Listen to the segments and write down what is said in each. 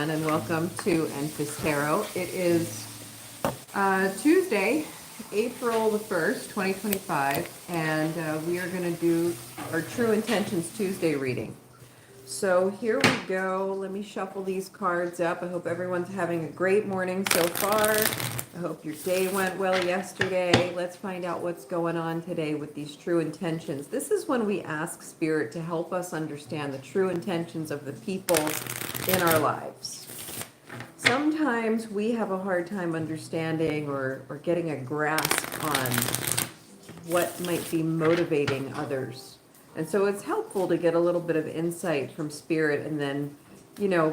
everyone, and welcome to Enfys Tarot. It is Tuesday, April the 1st, 2025, and we are going to do our True Intentions Tuesday reading. So here we go. Let me shuffle these cards up. I hope everyone's having a great morning so far. I hope your day went well yesterday. Let's find out what's going on today with these true intentions. This is when we ask Spirit to help us understand the true intentions of the people in our lives. Sometimes we have a hard time understanding or getting a grasp on what might be motivating others. And so it's helpful to get a little bit of insight from Spirit and then,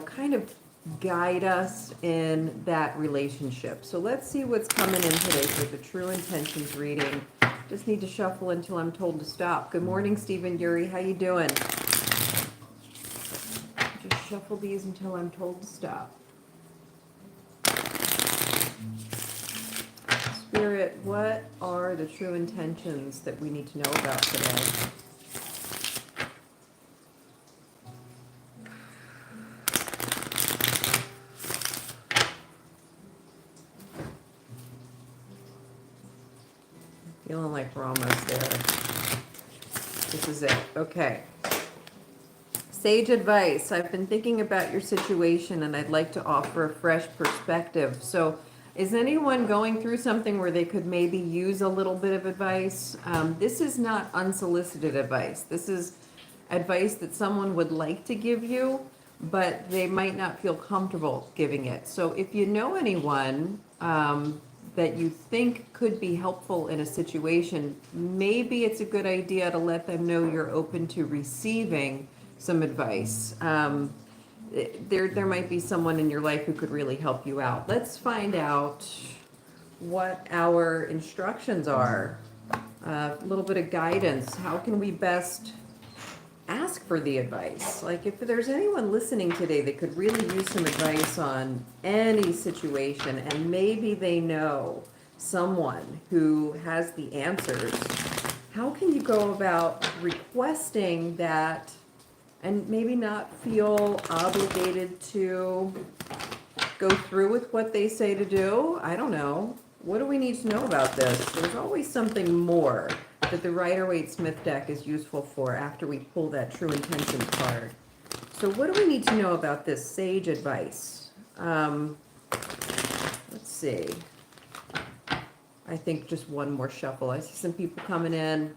kind of guide us in that relationship. So let's see what's coming in today for the True Intentions reading. Just need to shuffle until I'm told to stop. Good morning, Stephen Yuri. How you doing? Just shuffle these until I'm told to stop. Spirit, what are the true intentions that we need to know about today? Feeling like we're almost there. This is it. Okay. Sage advice. I've been thinking about your situation and I'd like to offer a fresh perspective. So is anyone going through something where they could maybe use a little bit of advice? This is not unsolicited advice. This is advice that someone would like to give you, but they might not feel comfortable giving it. So if you know anyone that you think could be helpful in a situation, maybe it's a good idea to let them know you're open to receiving some advice. There might be someone in your life who could really help you out. Let's find out what our instructions are. A little bit of guidance. How can we best ask for the advice? Like if there's anyone listening today that could really use some advice on any situation and maybe they know someone who has the answers, how can you go about requesting that and maybe not feel obligated to go through with what they say to do? I don't know. What do we need to know about this? There's always something more that the Rider-Waite-Smith deck is useful for after we pull that True Intentions card. So what do we need to know about this sage advice? Let's see. I think just one more shuffle. I see some people coming in.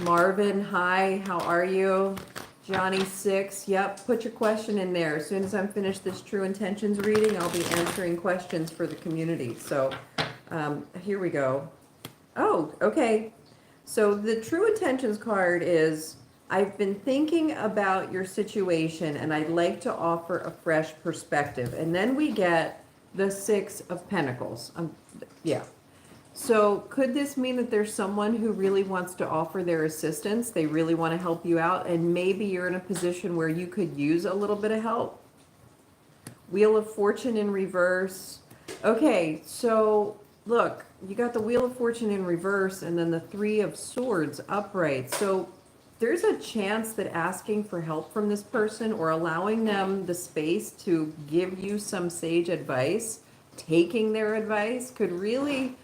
Marvin, hi, how are you? Johnny 6, yep, put your question in there. As soon as I'm finished this True Intentions reading, I'll be answering questions for the community. So here we go. Oh, okay. So the True Intentions card is, I've been thinking about your situation and I'd like to offer a fresh perspective. And then we get the 6 of Pentacles. Yeah. So could this mean that there's someone who really wants to offer their assistance? They really want to help you out, and maybe you're in a position where you could use a little bit of help? Wheel of Fortune in reverse. Okay, so look, you got the Wheel of Fortune in reverse and then the 3 of Swords upright. So there's a chance that asking for help from this person or allowing them the space to give you some sage advice, taking their advice, could really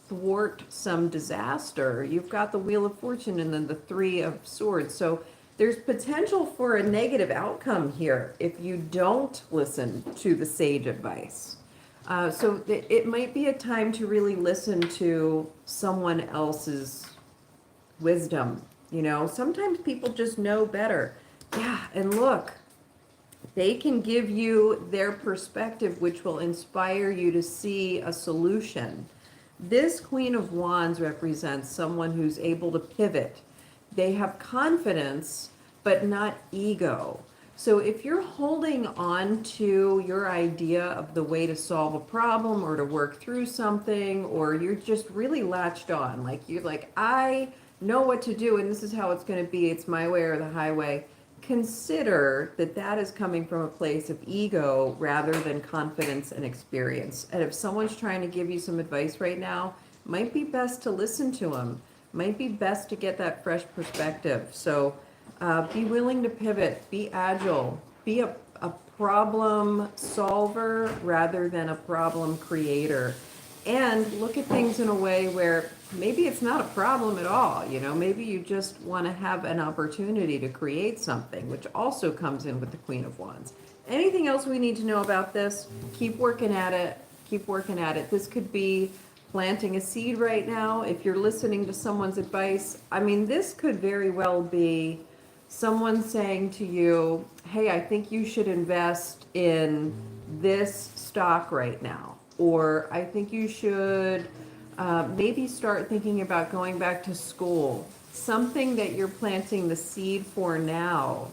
thwart some disaster. You've got the Wheel of Fortune and then the 3 of Swords. So there's potential for a negative outcome here if you don't listen to the sage advice. So it might be a time to really listen to someone else's wisdom. Sometimes people just know better. Yeah, and look, they can give you their perspective, which will inspire you to see a solution. This Queen of Wands represents someone who's able to pivot. They have confidence, but not ego. So if you're holding on to your idea of the way to solve a problem or to work through something, or you're just really latched on, like you're like, I know what to do and this is how it's going to be, it's my way or the highway, consider that that is coming from a place of ego rather than confidence and experience. And if someone's trying to give you some advice right now, it might be best to listen to them. Might be best to get that fresh perspective. So be willing to pivot, be agile, be a problem solver rather than a problem creator. And look at things in a way where maybe it's not a problem at all. Maybe you just want to have an opportunity to create something, which also comes in with the Queen of Wands. Anything else we need to know about this? Keep working at it. Keep working at it. This could be planting a seed right now. If you're listening to someone's advice, this could very well be someone saying to you, hey, I think you should invest in this stock right now. Or I think you should maybe start thinking about going back to school. Something that you're planting the seed for now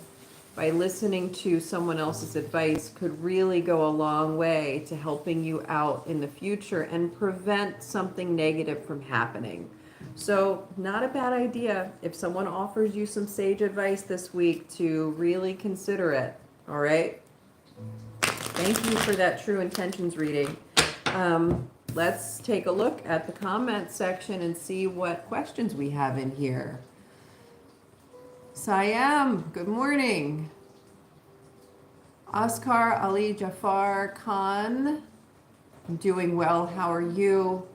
by listening to someone else's advice could really go a long way to helping you out in the future and prevent something negative from happening. So, not a bad idea if someone offers you some sage advice this week to really consider it. All right? Thank you for that True Intentions reading. Let's take a look at the comment section and see what questions we have in here. Siam, good morning. Oscar Ali Jafar Khan, I'm doing well. How are you?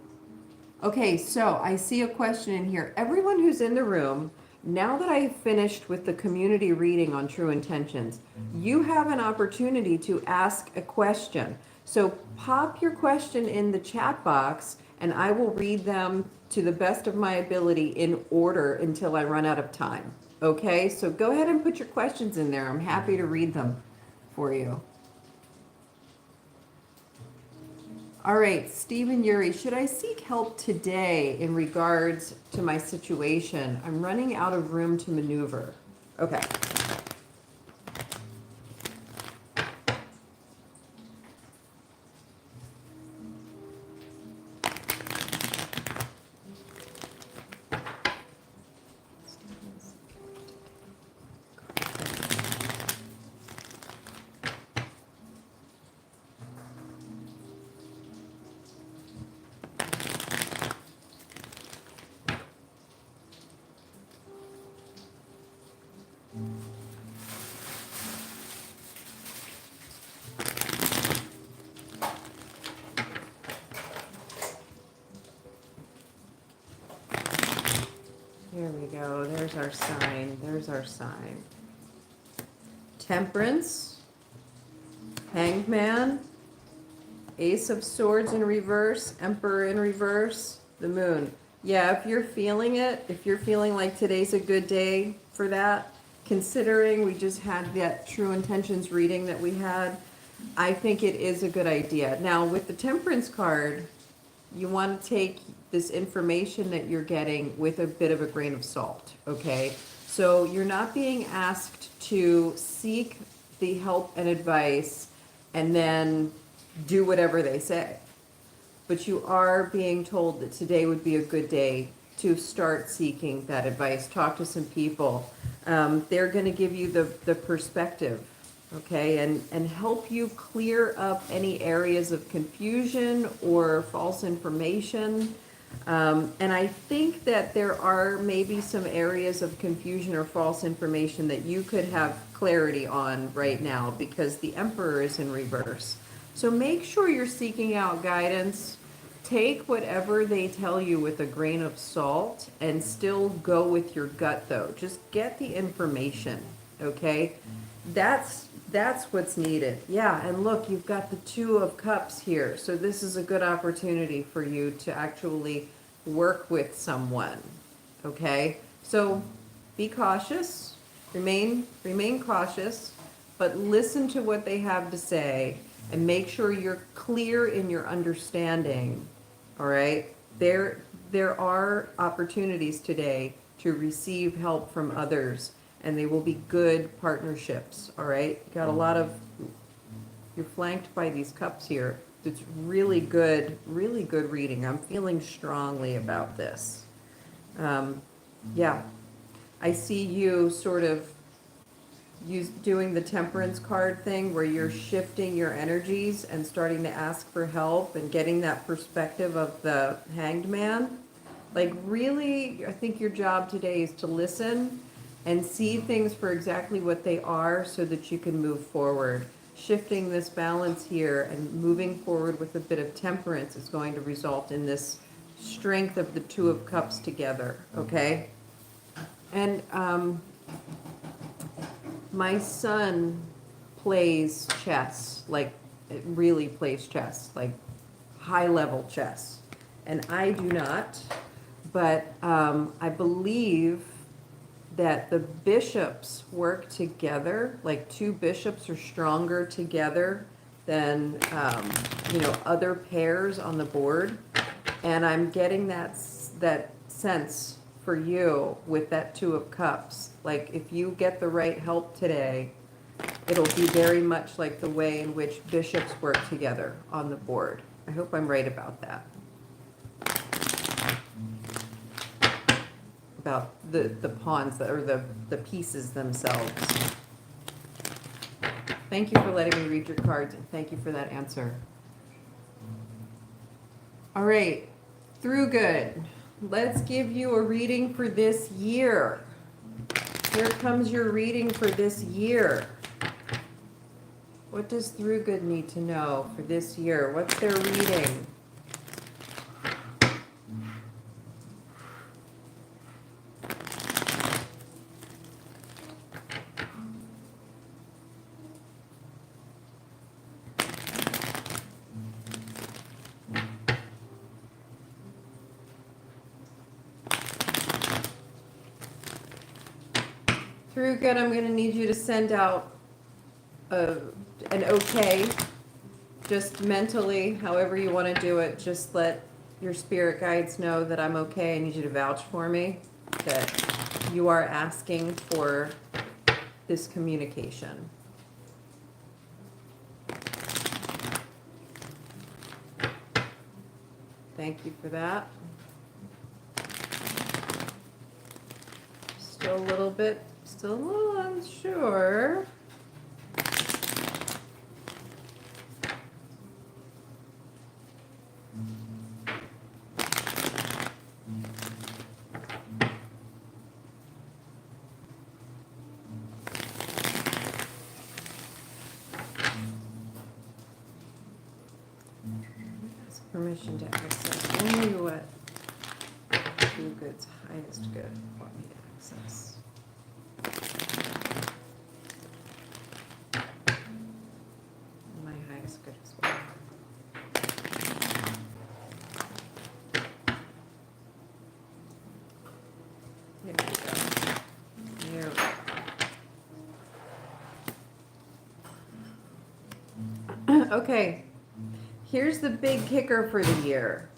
Okay, so I see a question in here. Everyone who's in the room, now that I have finished with the community reading on True Intentions, you have an opportunity to ask a question. So pop your question in the chat box and I will read them to the best of my ability in order until I run out of time. Okay, so go ahead and put your questions in there. I'm happy to read them for you. All right, Stephen Yuri, should I seek help today in regards to my situation? I'm running out of room to maneuver. Okay. Here we go. There's our sign. There's our sign. Temperance, Hanged Man, Ace of Swords in reverse, Emperor in reverse, the Moon. Yeah, if you're feeling it, if you're feeling like today's a good day for that, considering we just had that True Intentions reading that we had, I think it is a good idea. Now, with the Temperance card, you want to take this information that you're getting with a bit of a grain of salt, okay? So you're not being asked to seek the help and advice and then do whatever they say. But you are being told that today would be a good day to start seeking that advice. Talk to some people. They're going to give you the perspective, okay, and help you clear up any areas of confusion or false information. And I think that there are maybe some areas of confusion or false information that you could have clarity on right now because the Emperor is in reverse. So make sure you're seeking out guidance. Take whatever they tell you with a grain of salt and still go with your gut though. Just get the information, okay? That's what's needed. Yeah, and look, you've got the Two of Cups here. So this is a good opportunity for you to actually work with someone, okay? So be cautious, remain cautious, but listen to what they have to say and make sure you're clear in your understanding, all right? There are opportunities today to receive help from others, and they will be good partnerships, all right? Got a lot of, you're flanked by these cups here. It's really good reading. I'm feeling strongly about this. Yeah, I see you sort of doing the Temperance card thing where you're shifting your energies and starting to ask for help and getting that perspective of the Hanged Man. Like really, I think your job today is to listen and see things for exactly what they are so that you can move forward. shifting this balance here and moving forward with a bit of temperance is going to result in this strength of the Two of Cups together, okay? And my son plays chess, like really plays chess, like high level chess. And I do not, but I believe that the bishops work together, like two bishops are stronger together than, other pairs on the board. And I'm getting that sense for you with that Two of Cups. Like if you get the right help today, it'll be very much like the way in which bishops work together on the board. I hope I'm right about that. About the pawns or the pieces themselves. Thank you for letting me read your cards, and thank you for that answer. All right, through good. Let's give you a reading for this year. Here comes your reading for this year. What does through good need to know for this year? What's their reading? Through good, I'm going to need you to send out an okay, just mentally, however you want to do it. Just let your spirit guides know that I'm okay. I need you to vouch for me that you are asking for this communication. Thank you for that. Still a little unsure. Permission to access only what True Good's highest good want me to access. My highest good as well. There we go. There we go. Okay. Here's the big kicker for the year.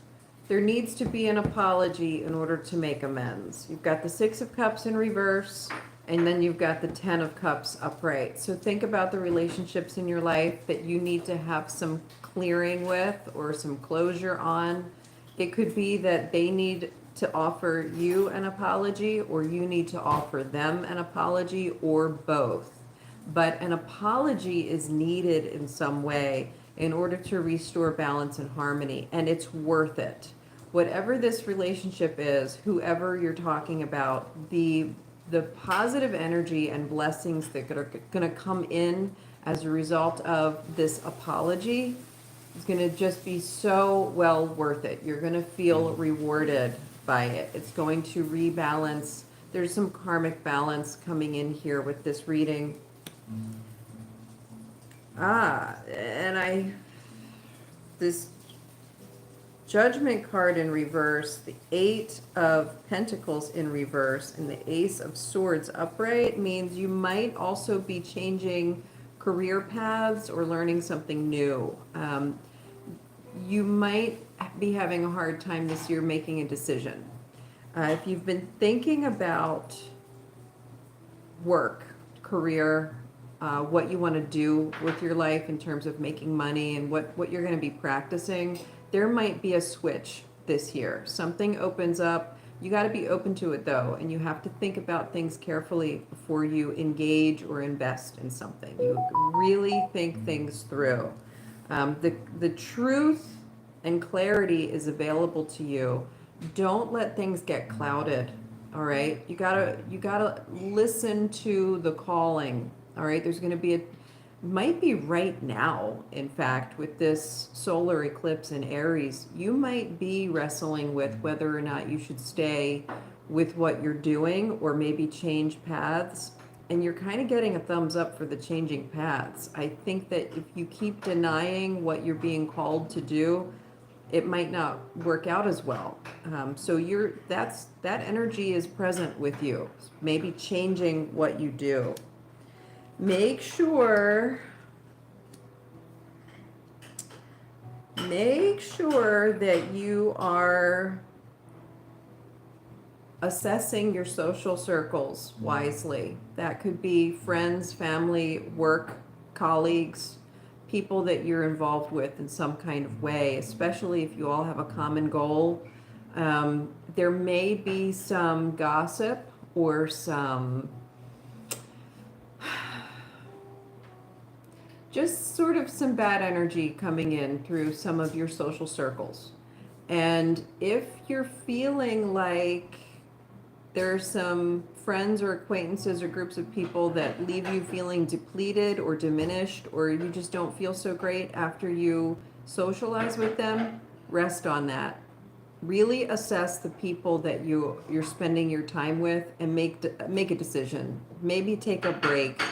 There needs to be an apology in order to make amends. You've got the Six of Cups in reverse, and then you've got the Ten of Cups upright. So think about the relationships in your life that you need to have some clearing with or some closure on. It could be that they need to offer you an apology, or you need to offer them an apology, or both. But an apology is needed in some way in order to restore balance and harmony, and it's worth it. Whatever this relationship is, whoever you're talking about, the positive energy and blessings that are going to come in as a result of this apology is going to just be so well worth it. You're going to feel rewarded by it. It's going to rebalance. There's some karmic balance coming in here with this reading. And this Judgment card in reverse, the Eight of Pentacles in reverse, and the Ace of Swords upright means you might also be changing career paths or learning something new. You might be having a hard time this year making a decision. If you've been thinking about work, career, what you want to do with your life in terms of making money and what you're going to be practicing, there might be a switch this year. Something opens up. You got to be open to it though, and you have to think about things carefully before you engage or invest in something. You really think things through. The truth and clarity is available to you. Don't let things get clouded. All right, you gotta listen to the calling. All right, there's going to be might be right now, in fact, with this solar eclipse in Aries, you might be wrestling with whether or not you should stay with what you're doing or maybe change paths. And you're kind of getting a thumbs up for the changing paths. I think that if you keep denying what you're being called to do, it might not work out as well. So that energy is present with you. Maybe changing what you do. Make sure that you are assessing your social circles wisely. That could be friends, family, work, colleagues, people that you're involved with in some kind of way, especially if you all have a common goal. There may be some gossip or some just sort of some bad energy coming in through some of your social circles. And if you're feeling like there's some friends or acquaintances or groups of people that leave you feeling depleted or diminished, or you just don't feel so great after you socialize with them, rest on that. Really assess the people that you're spending your time with and make a decision. Maybe take a break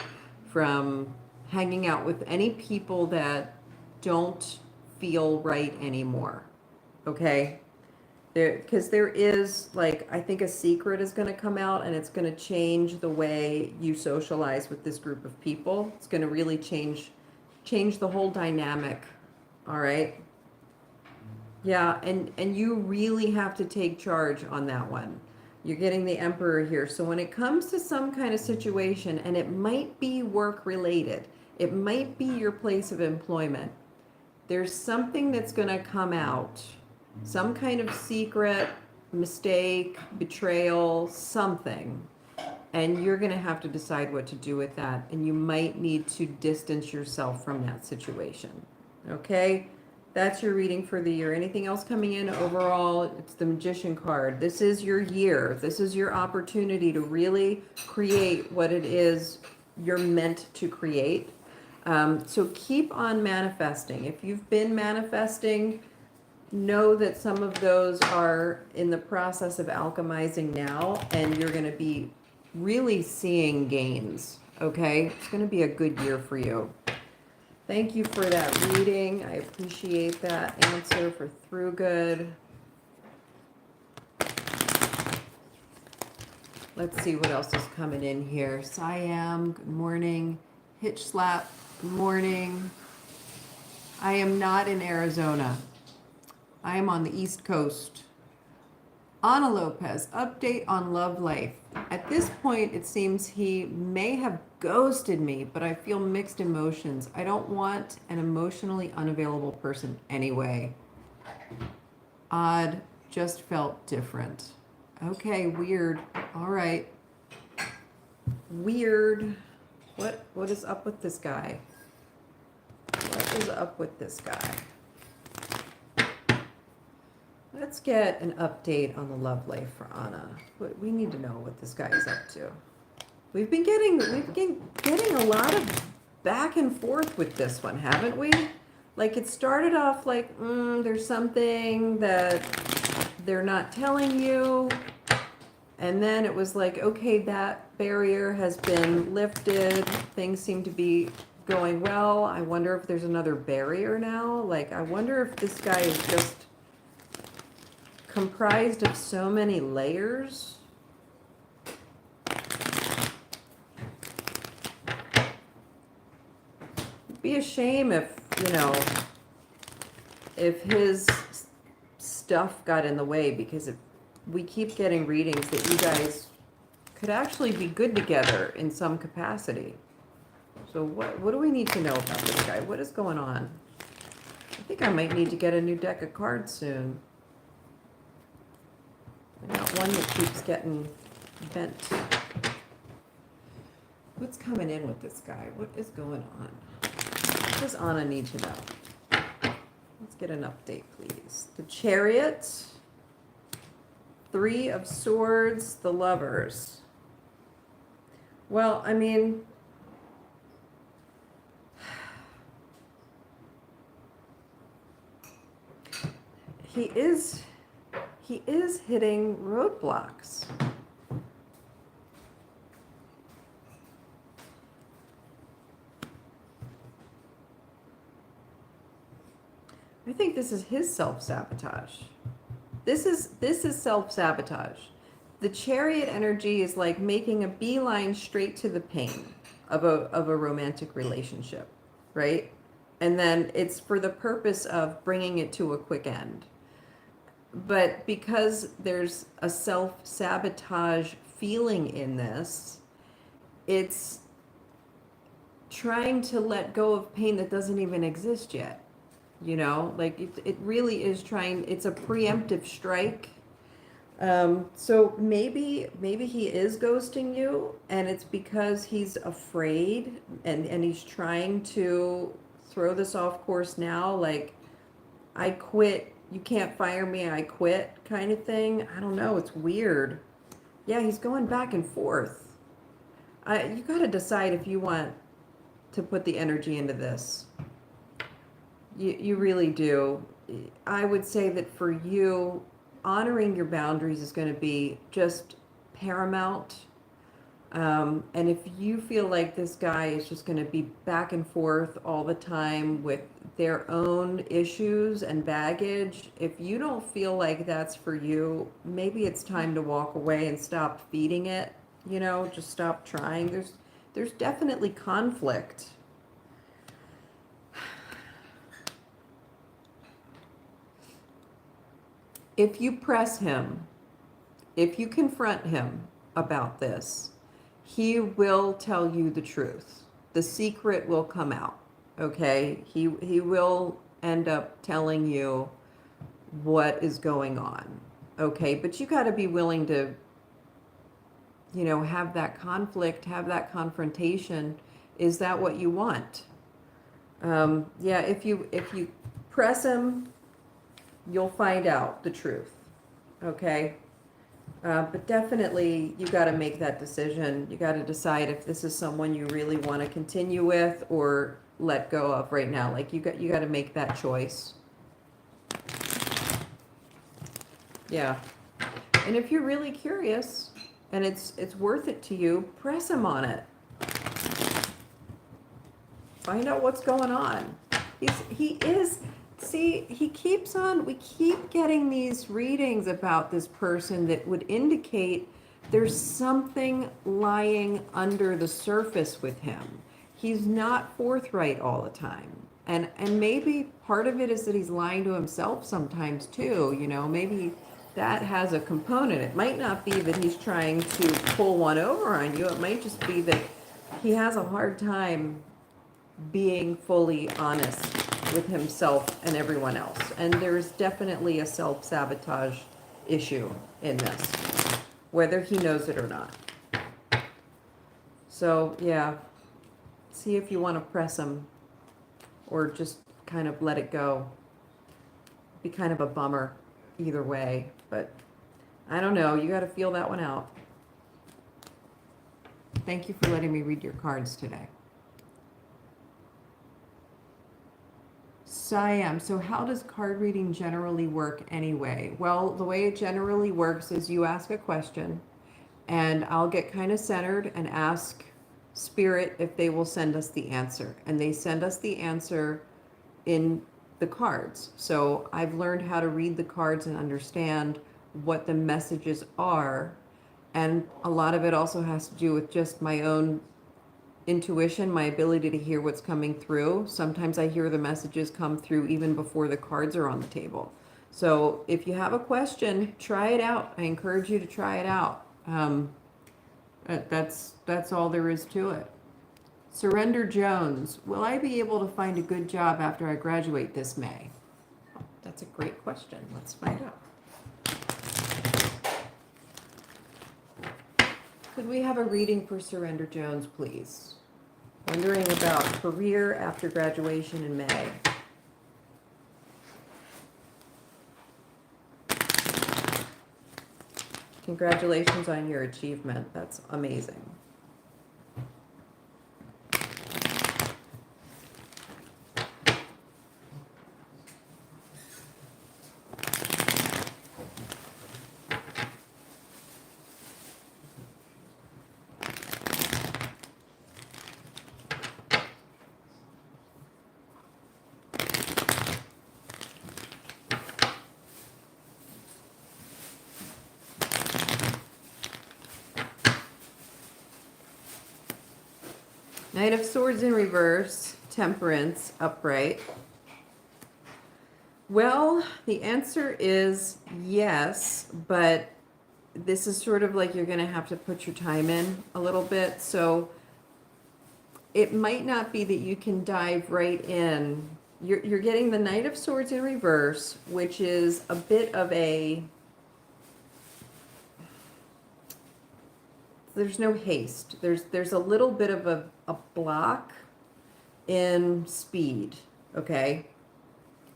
from hanging out with any people that don't feel right anymore. Okay? Because there is, like, I think a secret is going to come out, and it's going to change the way you socialize with this group of people. It's going to really change the whole dynamic. All right? Yeah, and you really have to take charge on that one. You're getting the Emperor here. So when it comes to some kind of situation, and it might be work related, it might be your place of employment, there's something that's going to come out, some kind of secret, mistake, betrayal, something, and you're going to have to decide what to do with that, and you might need to distance yourself from that situation. Okay? That's your reading for the year. Anything else coming in overall? It's the Magician card. This is your year. This is your opportunity to really create what it is you're meant to create. So keep on manifesting. If you've been manifesting, know that some of those are in the process of alchemizing now, and you're going to be really seeing gains. Okay? It's going to be a good year for you. Thank you for that reading. I appreciate that answer for Throughgood. Let's see what else is coming in here. Siam, good morning. Hitch Slap, good morning. I am not in Arizona. I am on the East Coast. Ana Lopez, update on love life. At this point, it seems he may have ghosted me, but I feel mixed emotions. I don't want an emotionally unavailable person anyway. Odd, just felt different. Okay, weird. All right. Weird. What is up with this guy? What is up with this guy? Let's get an update on the love life for Anna. We need to know what this guy is up to. We've been getting a lot of back and forth with this one, haven't we? Like, it started off like, there's something that they're not telling you. And then it was like, okay, that barrier has been lifted. Things seem to be going well. I wonder if there's another barrier now. Like, I wonder if this guy is just comprised of so many layers. It'd be a shame if, if his stuff got in the way, because we keep getting readings that you guys could actually be good together in some capacity. So what do we need to know about this guy? What is going on? I think I might need to get a new deck of cards soon. I got one that keeps getting bent. What's coming in with this guy? What is going on? What does Anna need to know? Let's get an update, please. The Chariot, Three of Swords, the Lovers. Well, I mean, he is hitting roadblocks. I think this is his self-sabotage. This is self-sabotage. The Chariot energy is like making a beeline straight to the pain of a romantic relationship, right? And then it's for the purpose of bringing it to a quick end. But because there's a self-sabotage feeling in this, it's trying to let go of pain that doesn't even exist yet. You know, like it really is trying, it's a preemptive strike. So maybe he is ghosting you, and it's because he's afraid, and he's trying to throw this off course now, like, I quit, you can't fire me, I quit kind of thing. I don't know, it's weird. Yeah, he's going back and forth. You got to decide if you want to put the energy into this. You really do. I would say that for you, honoring your boundaries is going to be just paramount. And if you feel like this guy is just going to be back and forth all the time with their own issues and baggage, if you don't feel like that's for you, maybe it's time to walk away and stop feeding it. You know, just stop trying. There's definitely conflict. If you press him, if you confront him about this, he will tell you the truth. The secret will come out, okay? He will end up telling you what is going on, okay? But you got to be willing to, you know, have that conflict, have that confrontation. Is that what you want? Yeah, if you press him, you'll find out the truth, okay? But definitely, you got to make that decision. You got to decide if this is someone you really want to continue with or let go of right now. Like, you got to make that choice. Yeah. And if you're really curious and it's worth it to you, press him on it. Find out what's going on. He keeps on, we keep getting these readings about this person that would indicate there's something lying under the surface with him. He's not forthright all the time. And maybe part of it is that he's lying to himself sometimes too, you know, maybe that has a component. It might not be that he's trying to pull one over on you. It might just be that he has a hard time being fully honest with himself and everyone else. And there's definitely a self-sabotage issue in this, whether he knows it or not. So, yeah, see if you want to press him or just kind of let it go. Be kind of a bummer either way, but I don't know. You got to feel that one out. Thank you for letting me read your cards today. Siam, so how does card reading generally work anyway? Well, the way it generally works is you ask a question, and I'll get kind of centered and ask Spirit if they will send us the answer. And they send us the answer in the cards. So I've learned how to read the cards and understand what the messages are. And a lot of it also has to do with just my own intuition, my ability to hear what's coming through. Sometimes I hear the messages come through even before the cards are on the table. So if you have a question, try it out. I encourage you to try it out. That's all there is to it. Surrender Jones, will I be able to find a good job after I graduate this May? That's a great question. Let's find out. Could we have a reading for Surrender Jones, please? Wondering about career after graduation in May. Congratulations on your achievement. That's amazing. Knight of Swords in reverse, Temperance upright. Well, the answer is yes, but this is sort of like you're going to have to put your time in a little bit. So it might not be that you can dive right in. You're getting the Knight of Swords in reverse, which is a bit of a, there's no haste. There's a little bit of a block in speed, okay?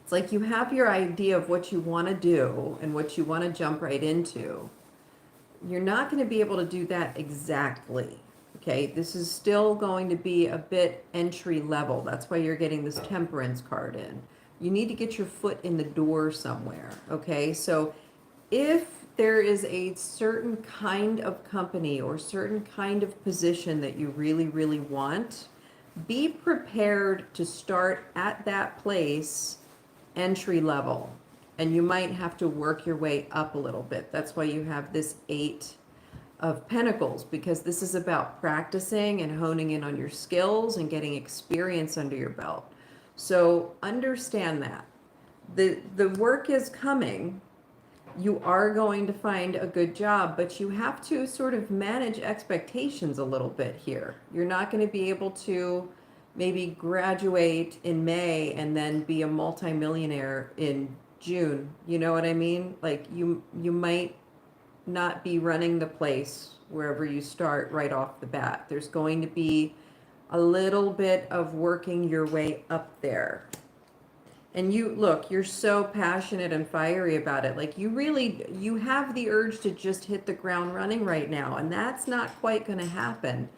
It's like you have your idea of what you want to do and what you want to jump right into. You're not going to be able to do that exactly, okay? This is still going to be a bit entry level. That's why you're getting this Temperance card in. You need to get your foot in the door somewhere, okay? So if there is a certain kind of company or certain kind of position that you really, really want, be prepared to start at that place entry level. And you might have to work your way up a little bit. That's why you have this 8 of Pentacles, because this is about practicing and honing in on your skills and getting experience under your belt. So understand that. The work is coming. You are going to find a good job, but you have to sort of manage expectations a little bit here. You're not going to be able to maybe graduate in May and then be a multimillionaire in June. You know what I mean? Like you might not be running the place wherever you start right off the bat. There's going to be a little bit of working your way up there. And you, look, you're so passionate and fiery about it. Like you have the urge to just hit the ground running right now. And that's not quite going to happen.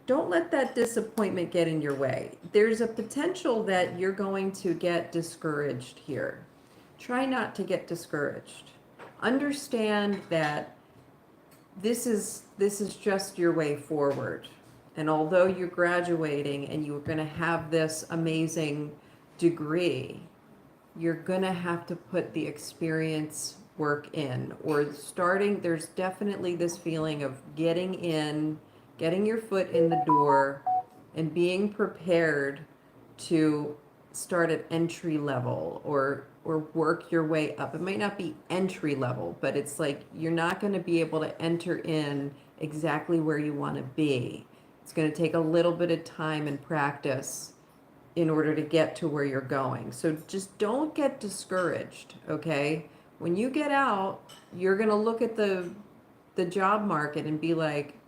Don't let that disappointment get in your way. There's a potential that you're going to get discouraged here. Try not to get discouraged. Understand that this is just your way forward. And although you're graduating and you're going to have this amazing degree, you're going to have to put the experience work in, or starting. There's definitely this feeling of getting in, getting your foot in the door, and being prepared to start at entry level or work your way up. It might not be entry level, but it's like you're not going to be able to enter in exactly where you want to be. It's going to take a little bit of time and practice in order to get to where you're going. So just don't get discouraged, okay? When you get out, you're going to look at the job market and be like,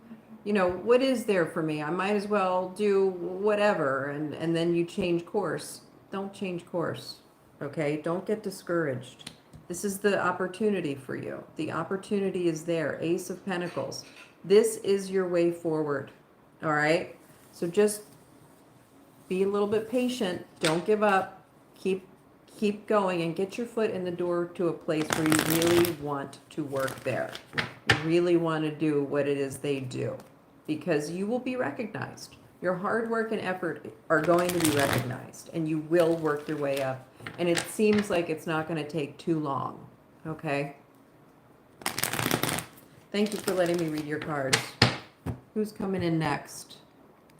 you know, what is there for me? I might as well do whatever. And then you change course. Don't change course, okay? Don't get discouraged. This is the opportunity for you. The opportunity is there. Ace of Pentacles. This is your way forward, all right? So just be a little bit patient. Don't give up. Keep going and get your foot in the door to a place where you really want to work there. You really want to do what it is they do, because you will be recognized. Your hard work and effort are going to be recognized, and you will work your way up. And it seems like it's not going to take too long. Okay? Thank you for letting me read your cards. Who's coming in next?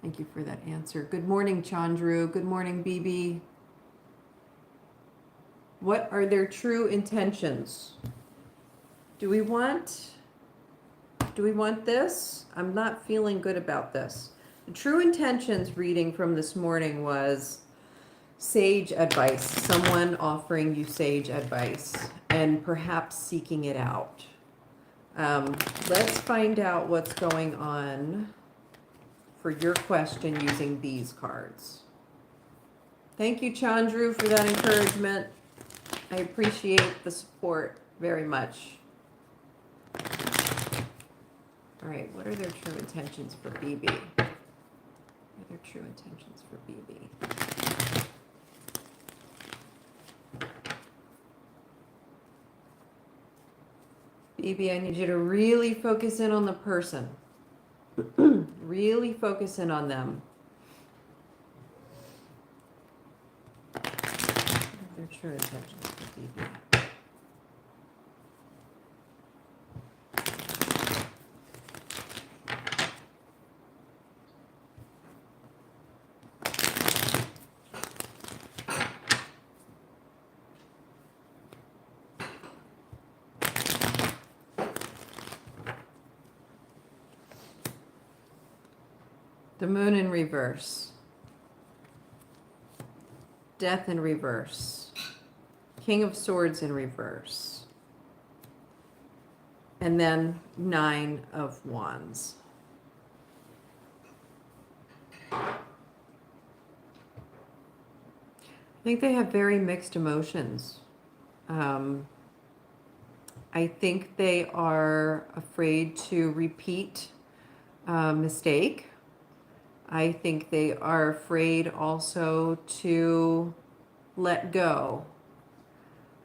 Thank you for that answer. Good morning, Chandru. Good morning, BB. What are their true intentions? Do we want this? I'm not feeling good about this. The true intentions reading from this morning was sage advice. Someone offering you sage advice and perhaps seeking it out. Let's find out what's going on for your question using these cards. Thank you, Chandru, for that encouragement. I appreciate the support very much. All right, what are their true intentions for BB? What are their true intentions for BB? BB, I need you to really focus in on the person. Really focus in on them. Their true intentions for BB. The Moon in reverse. Death in reverse. King of Swords in reverse. And then 9 of Wands. I think they have very mixed emotions. I think they are afraid to repeat a mistake. I think they are afraid also to let go.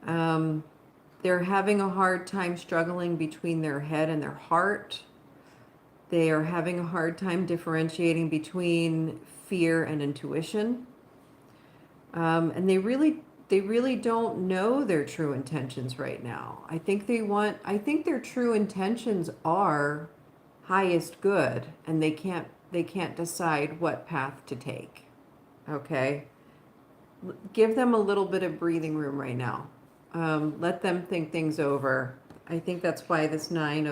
They're having a hard time struggling between their head and their heart. They are having a hard time differentiating between fear and intuition. And they really don't know their true intentions right now. I think their true intentions are highest good, and they can't decide what path to take. Okay? Give them a little bit of breathing room right now. Let them think things over. I think that's why this 9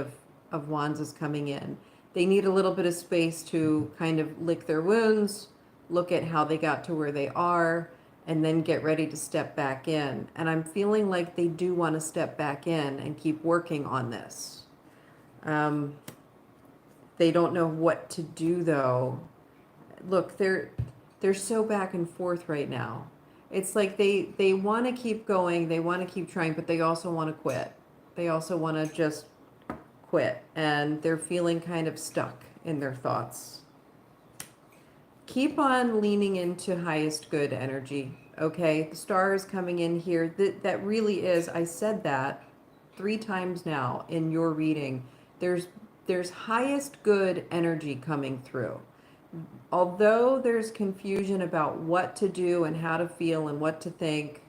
of Wands is coming in. They need a little bit of space to kind of lick their wounds, look at how they got to where they are, and then get ready to step back in. And I'm feeling like they do want to step back in and keep working on this. They don't know what to do though. Look, they're so back and forth right now. It's like they want to keep going, they want to keep trying, but they also want to quit. They also want to just quit, and they're feeling kind of stuck in their thoughts. Keep on leaning into highest good energy, okay? The star is coming in here. That really is, I said that 3 times now in your reading. There's highest good energy coming through. Although there's confusion about what to do and how to feel and what to think,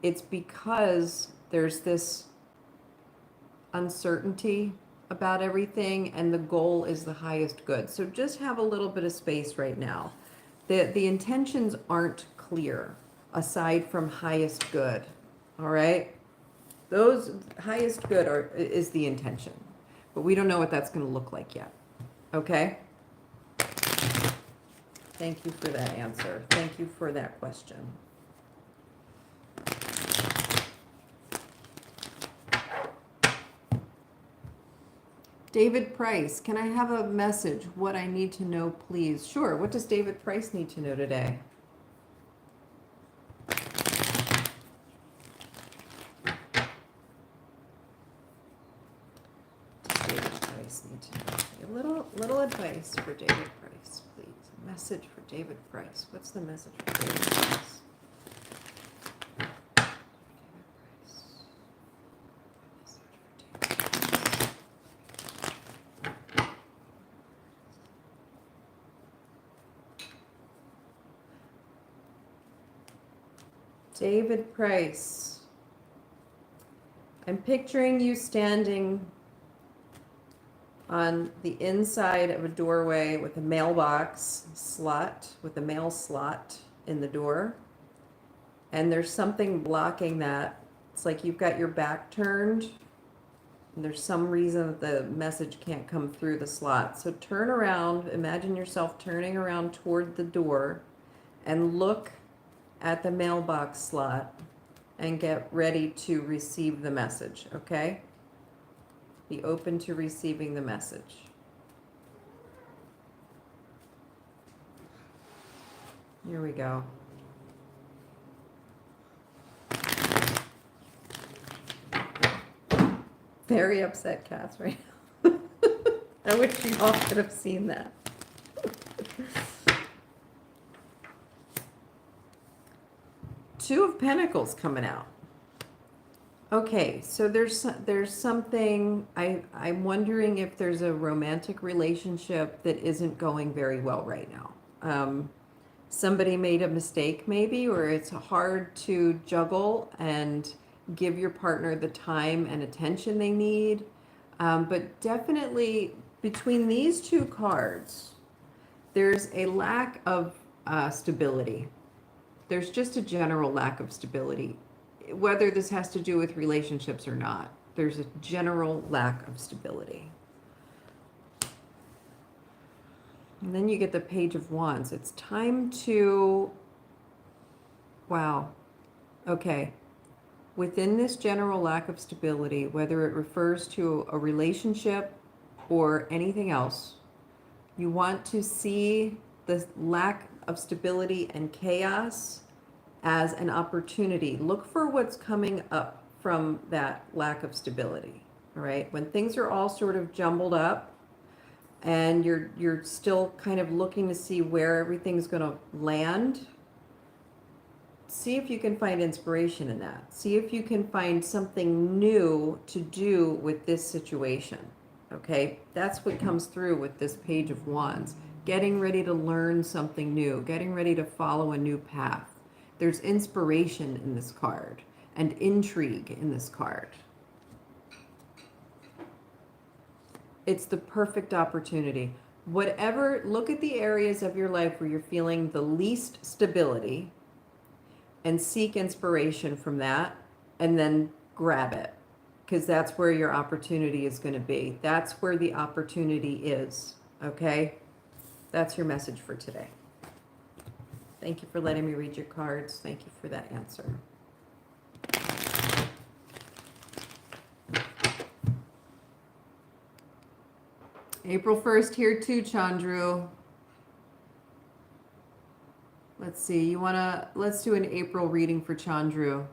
it's because there's this uncertainty about everything, and the goal is the highest good. So just have a little bit of space right now. The intentions aren't clear aside from highest good. All right? Those highest good is the intention. But we don't know what that's going to look like yet. Okay? Thank you for that answer. Thank you for that question. David Price, can I have a message? What I need to know, please. Sure. What does David Price need to know today? David Price need to know? A little advice for David Price, please. A message for David Price. What's the message for David Price? David Price, I'm picturing you standing on the inside of a doorway with a mailbox slot, with a mail slot in the door. And there's something blocking that. It's like you've got your back turned, and there's some reason that the message can't come through the slot. So turn around, imagine yourself turning around toward the door, and look at the mailbox slot and get ready to receive the message, okay? Be open to receiving the message. Here we go. Very upset cats right now. I wish you all could have seen that. Two of Pentacles coming out. Okay, so there's something, I'm wondering if there's a romantic relationship that isn't going very well right now. Somebody made a mistake maybe, or it's hard to juggle and give your partner the time and attention they need. But definitely between these two cards, there's a lack of stability. There's just a general lack of stability. Whether this has to do with relationships or not, there's a general lack of stability. And then you get the Page of Wands. It's time to, wow, okay. Within this general lack of stability, whether it refers to a relationship or anything else, you want to see the lack of stability and chaos as an opportunity. Look for what's coming up from that lack of stability, all right? When things are all sort of jumbled up and you're still kind of looking to see where everything's going to land, see if you can find inspiration in that. See if you can find something new to do with this situation. Okay, that's what comes through with this Page of Wands. Getting ready to learn something new, getting ready to follow a new path. There's inspiration in this card and intrigue in this card. It's the perfect opportunity. Whatever, look at the areas of your life where you're feeling the least stability and seek inspiration from that, and then grab it, because that's where your opportunity is going to be. That's where the opportunity is, okay? That's your message for today. Thank you for letting me read your cards. Thank you for that answer. April 1st here too, Chandru. Let's see, let's do an April reading for Chandru.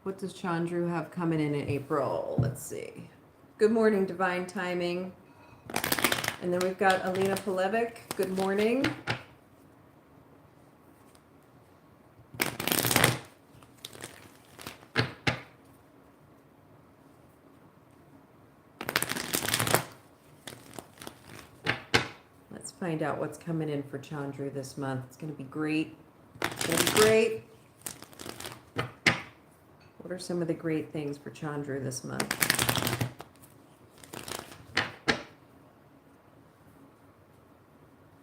What does Chandru have coming in April? Let's see. Good morning, Divine Timing. And then we've got Alina Palevic. Good morning. Let's find out what's coming in for Chandru this month. It's going to be great. It's going to be great. What are some of the great things for Chandru this month?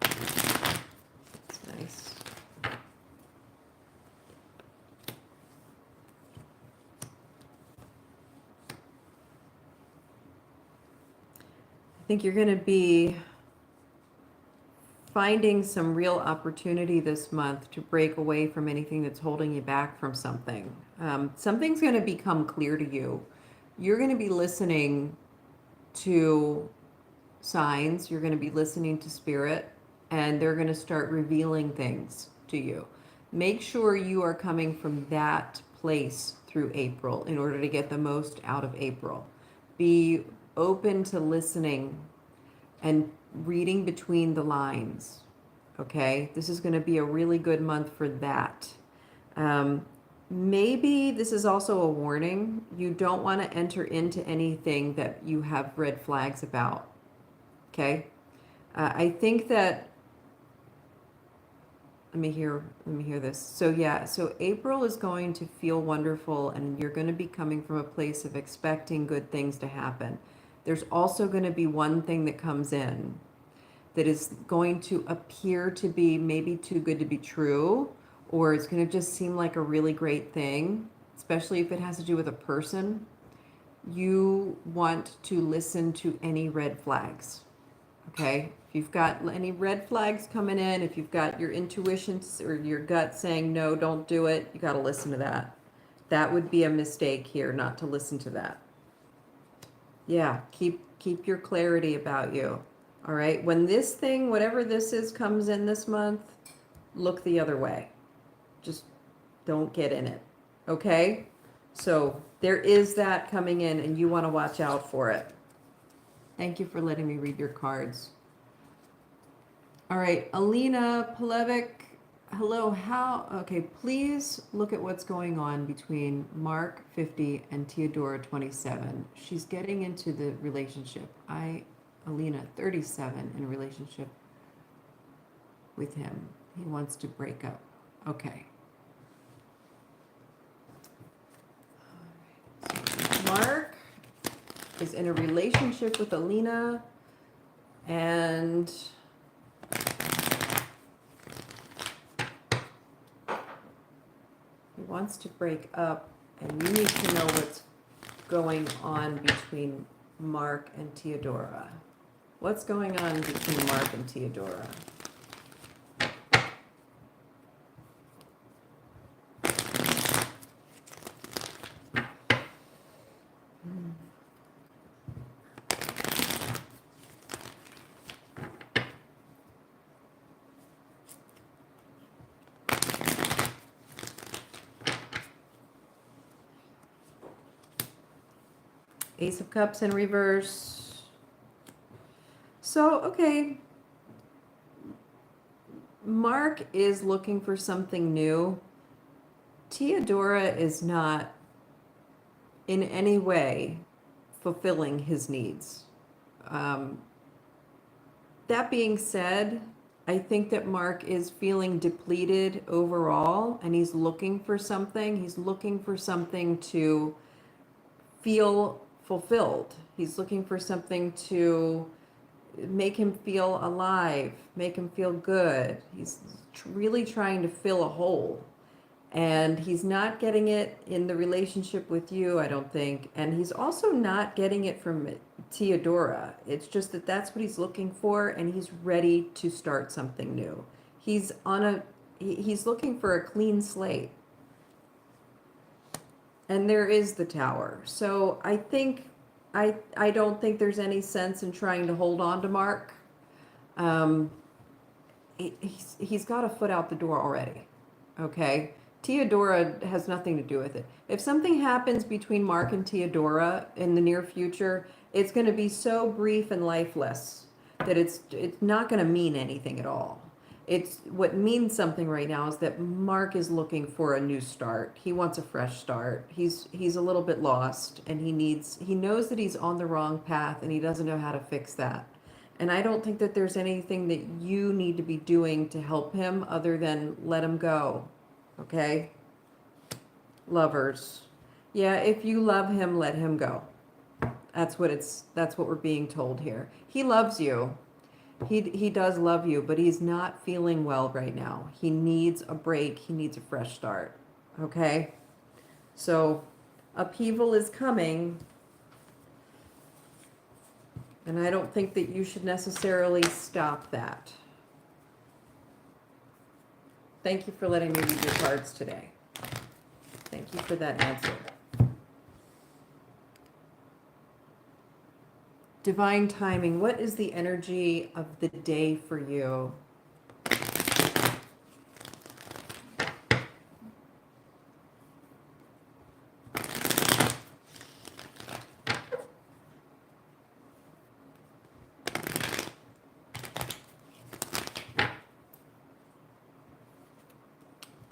That's nice. I think you're going to be finding some real opportunity this month to break away from anything that's holding you back from something. Something's going to become clear to you. You're going to be listening to signs. You're going to be listening to spirit, and they're going to start revealing things to you. Make sure you are coming from that place through April in order to get the most out of April. Be open to listening and reading between the lines. Okay, this is going to be a really good month for that. Maybe this is also a warning. You don't want to enter into anything that you have red flags about. Okay, I think that. Let me hear this. So yeah, so April is going to feel wonderful, and you're going to be coming from a place of expecting good things to happen. There's also going to be one thing that comes in that is going to appear to be maybe too good to be true, or it's going to just seem like a really great thing, especially if it has to do with a person. You want to listen to any red flags, okay? If you've got any red flags coming in, if you've got your intuition or your gut saying, no, don't do it, you got to listen to that. That would be a mistake here, not to listen to that. Yeah, keep your clarity about you. All right, when this thing, whatever this is, comes in this month, look the other way. Just don't get in it, okay? So there is that coming in, and you want to watch out for it. Thank you for letting me read your cards. All right, Alina Palevic, hello, okay, please look at what's going on between Mark, 50, and Teodora, 27. She's getting into the relationship. Alina, 37, in a relationship with him. He wants to break up. Okay. So Mark is in a relationship with Alina, and he wants to break up, and you need to know what's going on between Mark and Teodora. What's going on between Mark and Teodora? Ace of Cups in reverse. So, okay. Mark is looking for something new. Theodora is not in any way fulfilling his needs. Um, that being said, I think that Mark is feeling depleted overall and he's looking for something. He's looking for something to feel fulfilled. He's looking for something to make him feel alive, make him feel good. He's really trying to fill a hole. And he's not getting it in the relationship with you, I don't think. And he's also not getting it from Theodora. It's just that that's what he's looking for, and he's ready to start something new. He's looking for a clean slate. And there is the Tower. So I think, I don't think there's any sense in trying to hold on to Mark. He's got a foot out the door already. Okay? Theodora has nothing to do with it. If something happens between Mark and Theodora in the near future, it's going to be so brief and lifeless that it's not going to mean anything at all. It's what means something right now is that Mark is looking for a new start. He wants a fresh start. He's a little bit lost and he knows that he's on the wrong path and he doesn't know how to fix that. And I don't think that there's anything that you need to be doing to help him other than let him go. Okay? Lovers. Yeah, if you love him, let him go. That's what we're being told here. He loves you. He does love you, but he's not feeling well right now. He needs a break. He needs a fresh start. Okay? So, upheaval is coming. And I don't think that you should necessarily stop that. Thank you for letting me read your cards today. Thank you for that answer. Divine timing. What is the energy of the day for you?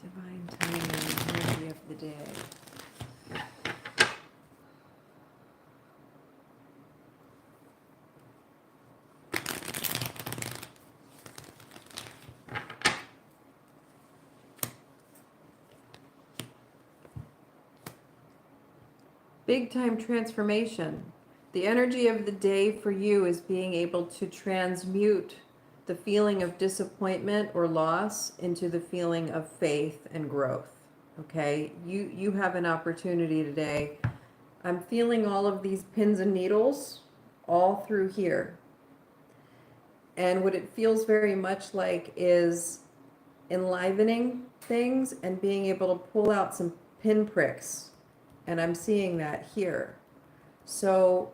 Divine timing, energy of the day. Big time transformation. The energy of the day for you is being able to transmute the feeling of disappointment or loss into the feeling of faith and growth. Okay? You have an opportunity today. I'm feeling all of these pins and needles all through here. And what it feels very much like is enlivening things and being able to pull out some pinpricks. And I'm seeing that here. So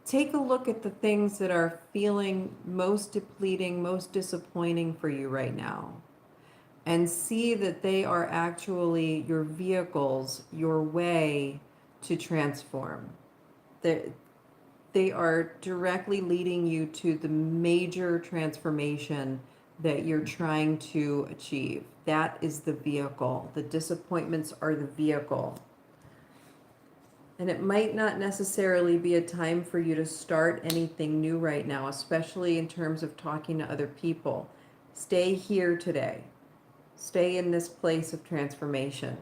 take a look at the things that are feeling most depleting, most disappointing for you right now. And see that they are actually your vehicles, your way to transform. They are directly leading you to the major transformation that you're trying to achieve. That is the vehicle. The disappointments are the vehicle. And it might not necessarily be a time for you to start anything new right now, especially in terms of talking to other people. Stay here today. Stay in this place of transformation.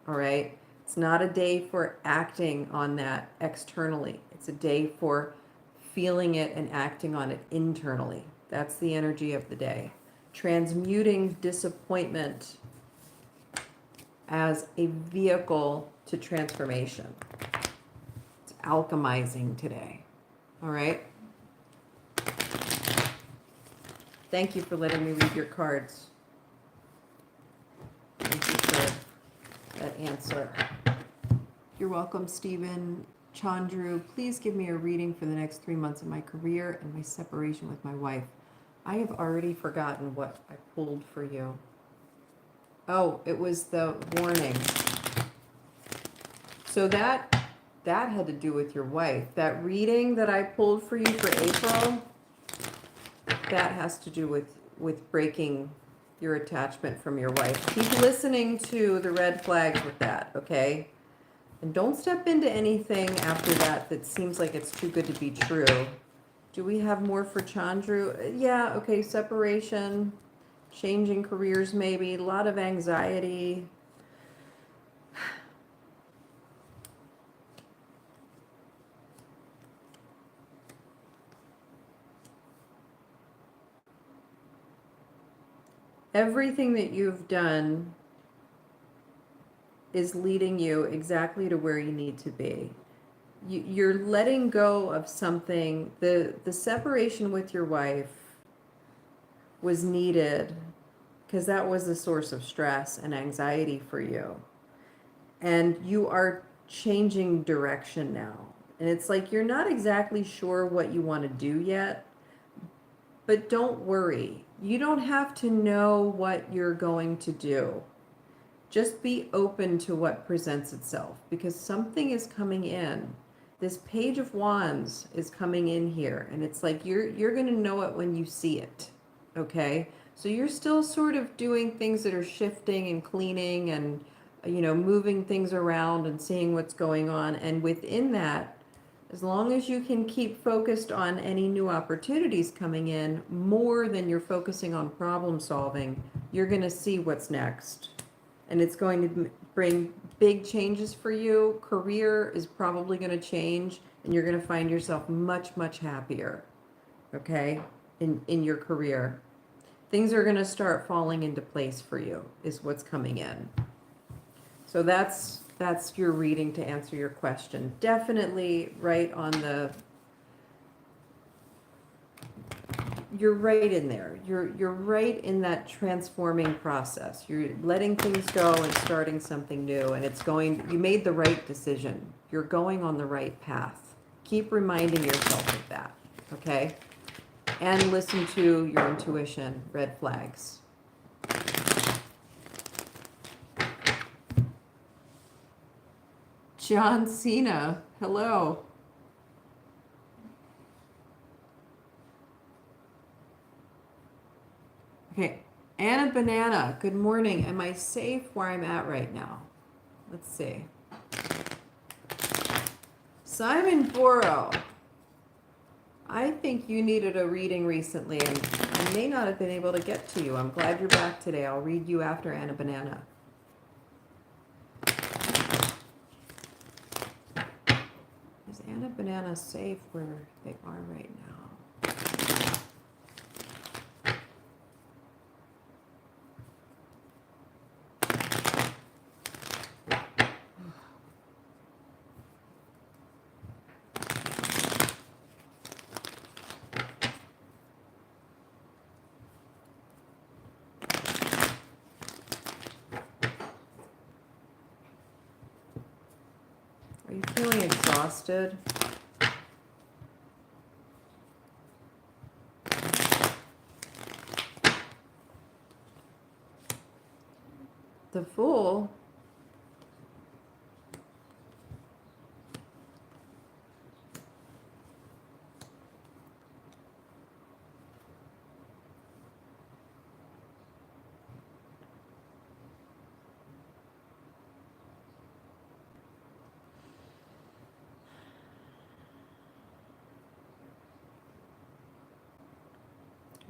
All right? It's not a day for acting on that externally. It's a day for feeling it and acting on it internally. That's the energy of the day. Transmuting disappointment as a vehicle to transformation. It's alchemizing today. All right? Thank you for letting me read your cards. Thank you for that answer. You're welcome, Stephen. Chandru, please give me a reading for the next 3 months of my career and my separation with my wife. I have already forgotten what I pulled for you. Oh, it was the warning. So that that had to do with your wife. That reading that I pulled for you for April, that has to do with breaking your attachment from your wife. Keep listening to the red flags with that, okay? And don't step into anything after that that seems like it's too good to be true. Do we have more for Chandru? Yeah, okay, separation, changing careers maybe, a lot of anxiety. Everything that you've done is leading you exactly to where you need to be. You're letting go of something. The separation with your wife was needed because that was a source of stress and anxiety for you. And you are changing direction now. And it's like you're not exactly sure what you want to do yet, but don't worry. You don't have to know what you're going to do. Just be open to what presents itself because something is coming in. This Page of Wands is coming in here, and it's like you're going to know it when you see it. Okay? So you're still sort of doing things that are shifting and cleaning and moving things around and seeing what's going on, and within that, as long as you can keep focused on any new opportunities coming in more than you're focusing on problem solving, you're going to see what's next. And it's going to bring big changes for you. Career is probably going to change, and you're going to find yourself much, much happier, okay, in your career. Things are going to start falling into place for you, is what's coming in. So that's your reading to answer your question. Definitely right on the... You're right in there. You're right in that transforming process. You're letting things go and starting something new, and you made the right decision. You're going on the right path. Keep reminding yourself of that, okay? And listen to your intuition, red flags. John Cena, hello. Okay, Anna Banana, good morning. Am I safe where I'm at right now? Let's see. Simon Boro, I think you needed a reading recently, and I may not have been able to get to you. I'm glad you're back today. I'll read you after Anna Banana. Is Anna Banana safe where they are right now? Are you feeling exhausted? The Fool?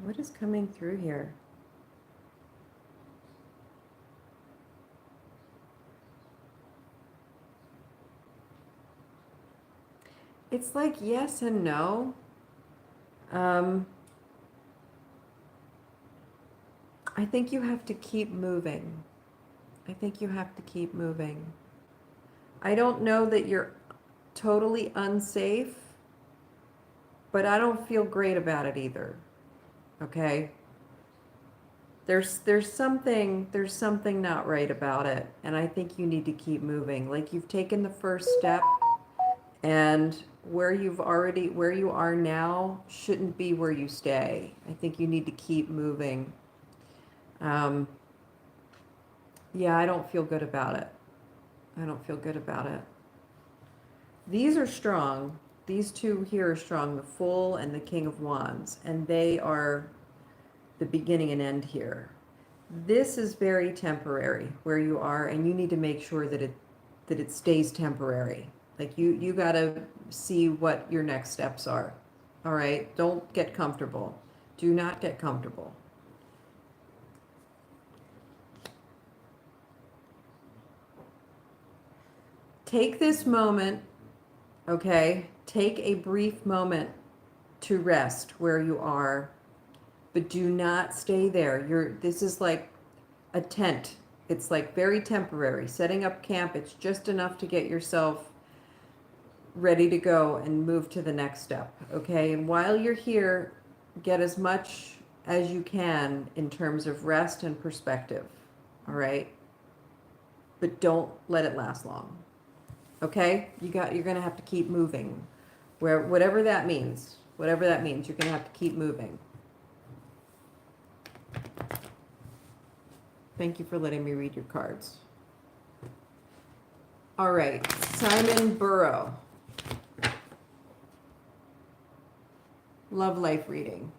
What is coming through here? It's like yes and no. I think you have to keep moving. I think you have to keep moving. I don't know that you're totally unsafe, but I don't feel great about it either. Okay? There's something not right about it, and I think you need to keep moving. Like you've taken the first step, and where you are now shouldn't be where you stay. I think you need to keep moving. Yeah, I don't feel good about it. I don't feel good about it. These are strong. These two here are strong, the Fool and the King of Wands, and they are the beginning and end here. This is very temporary where you are, and you need to make sure that it stays temporary. Like you got to see what your next steps are. All right? Don't get comfortable. Do not get comfortable. Take this moment, okay? Take a brief moment to rest where you are, but do not stay there. This is like a tent. It's like very temporary. Setting up camp, it's just enough to get yourself ready to go and move to the next step, okay? And while you're here, get as much as you can in terms of rest and perspective, all right? But don't let it last long, okay? You're gonna have to keep moving, whatever that means, you're gonna have to keep moving. Thank you for letting me read your cards. All right, Simon Burrow. Love life reading.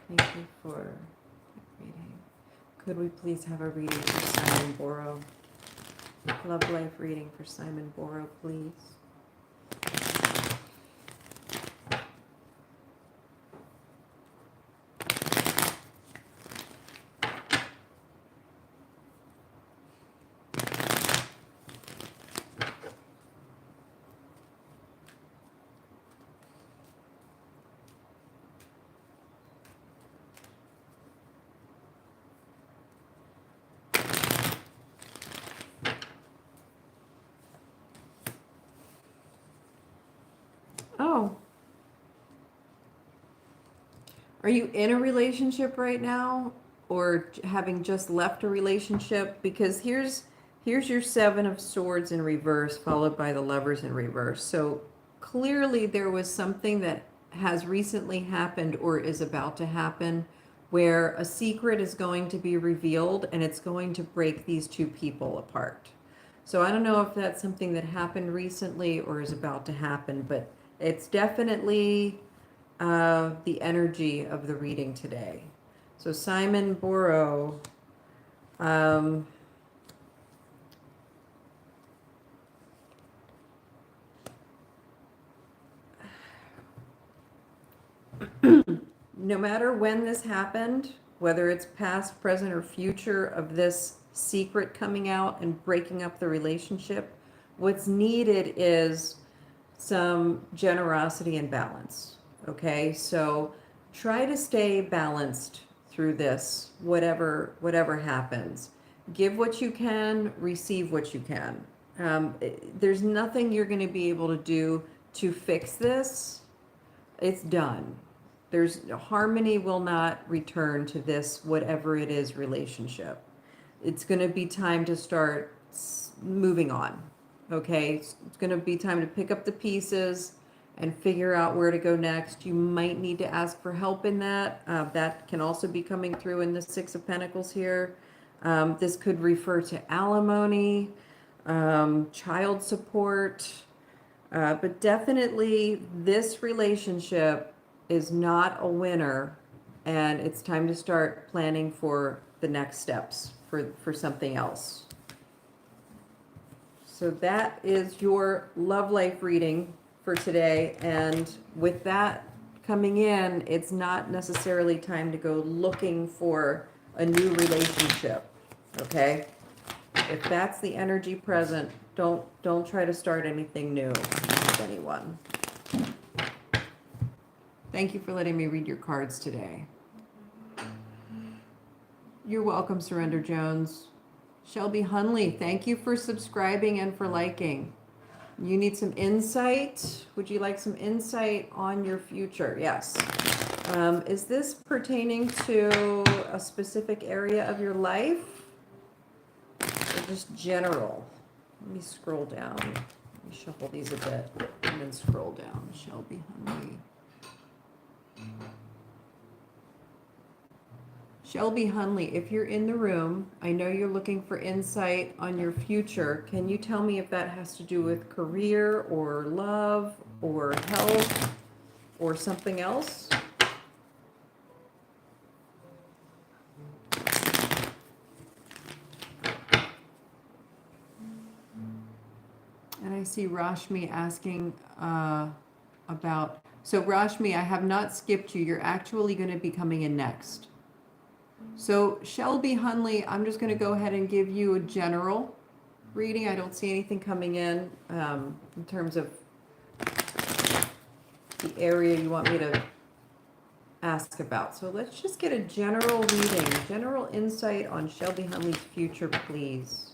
Thank you for reading. Could we please have a reading for Simon Burrow? Love life reading for Simon Burrow, please. Oh. Are you in a relationship right now, or having just left a relationship? Because here's your Seven of Swords in reverse, followed by the Lovers in reverse. So clearly there was something that has recently happened or is about to happen where a secret is going to be revealed, and it's going to break these two people apart. So I don't know if that's something that happened recently or is about to happen, but it's definitely the energy of the reading today. So Simon Burrow, no matter when this happened, whether it's past, present, or future of this secret coming out and breaking up the relationship, what's needed is some generosity and balance. Okay, so try to stay balanced through this, whatever happens. Give what you can, receive what you can. There's nothing you're going to be able to do to fix this. It's done. Harmony will not return to this, whatever it is, relationship. It's going to be time to start moving on. Okay, it's going to be time to pick up the pieces and figure out where to go next. You might need to ask for help in that. That can also be coming through in the Six of Pentacles here. This could refer to alimony, child support, but definitely this relationship is not a winner, and it's time to start planning for the next steps for something else. So that is your love life reading for today, and with that coming in, it's not necessarily time to go looking for a new relationship, okay? If that's the energy present, don't try to start anything new with anyone. Thank you for letting me read your cards today. You're welcome, Surrender Jones. Shelby Hunley, thank you for subscribing and for liking. You need some insight? Would you like some insight on your future? Yes. Is this pertaining to a specific area of your life? Or just general? Let me scroll down. Let me shuffle these a bit and then scroll down. Shelby Hunley. Shelby Hunley, if you're in the room, I know you're looking for insight on your future. Can you tell me if that has to do with career or love or health or something else? And I see Rashmi asking about, so Rashmi, I have not skipped you. You're actually going to be coming in next. So Shelby Hunley, I'm just going to go ahead and give you a general reading. I don't see anything coming in terms of the area you want me to ask about. So let's just get a general reading, general insight on Shelby Hunley's future, please.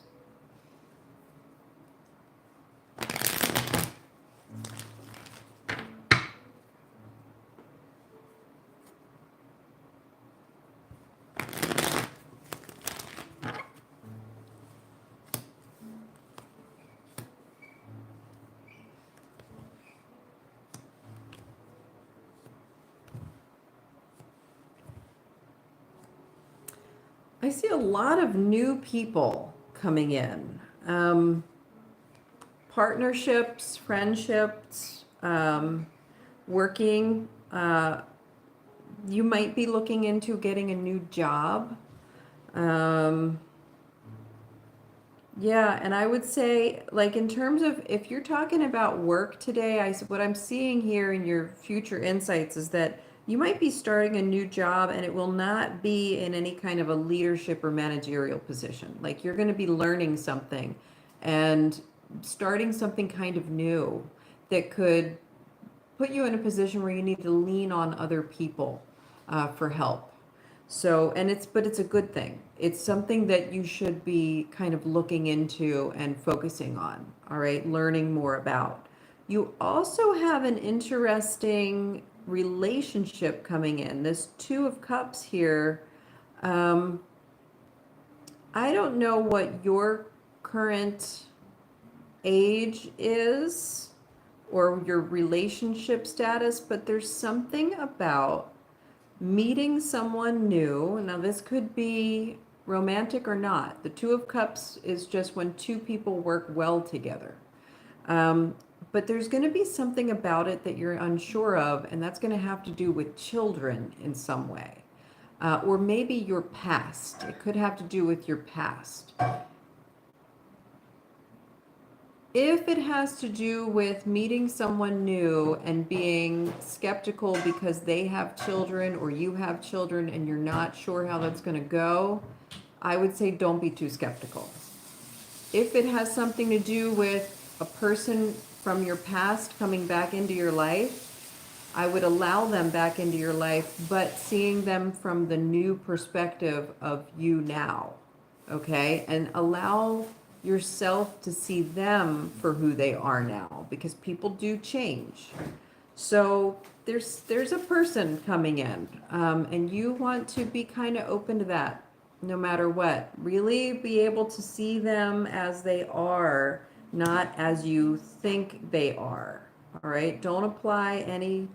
I see a lot of new people coming in. Partnerships, friendships, working. You might be looking into getting a new job. Yeah, and I would say, like, in terms of if you're talking about work today, what I'm seeing here in your future insights is that you might be starting a new job and it will not be in any kind of a leadership or managerial position. Like, you're going to be learning something and starting something kind of new that could put you in a position where you need to lean on other people for help. So, but it's a good thing. It's something that you should be kind of looking into and focusing on, all right, learning more about. You also have an interesting relationship coming in. This Two of Cups here. I don't know what your current age is or your relationship status, but there's something about meeting someone new. Now, this could be romantic or not. The Two of Cups is just when two people work well together. But there's going to be something about it that you're unsure of, and that's going to have to do with children in some way. Or maybe your past. It could have to do with your past. If it has to do with meeting someone new and being skeptical because they have children or you have children and you're not sure how that's going to go, I would say don't be too skeptical. If it has something to do with a person from your past coming back into your life, I would allow them back into your life, but seeing them from the new perspective of you now, okay? And allow yourself to see them for who they are now, because people do change. So there's a person coming in, and you want to be kind of open to that no matter what. Really be able to see them as they are, not as you think they are. All right? Don't apply any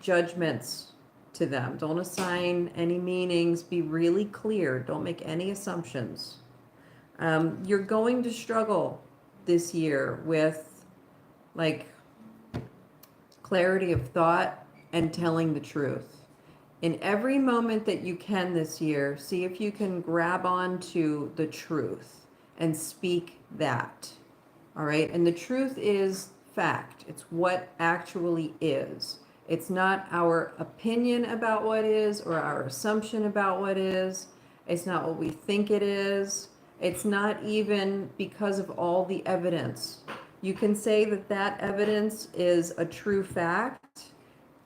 judgments to them. Don't assign any meanings. Be really clear. Don't make any assumptions. You're going to struggle this year with, like, clarity of thought and telling the truth. In every moment that you can this year, see if you can grab onto the truth and speak that. All right? And the truth is fact. It's what actually is. It's not our opinion about what is or our assumption about what is. It's not what we think it is. It's not even because of all the evidence. You can say that that evidence is a true fact,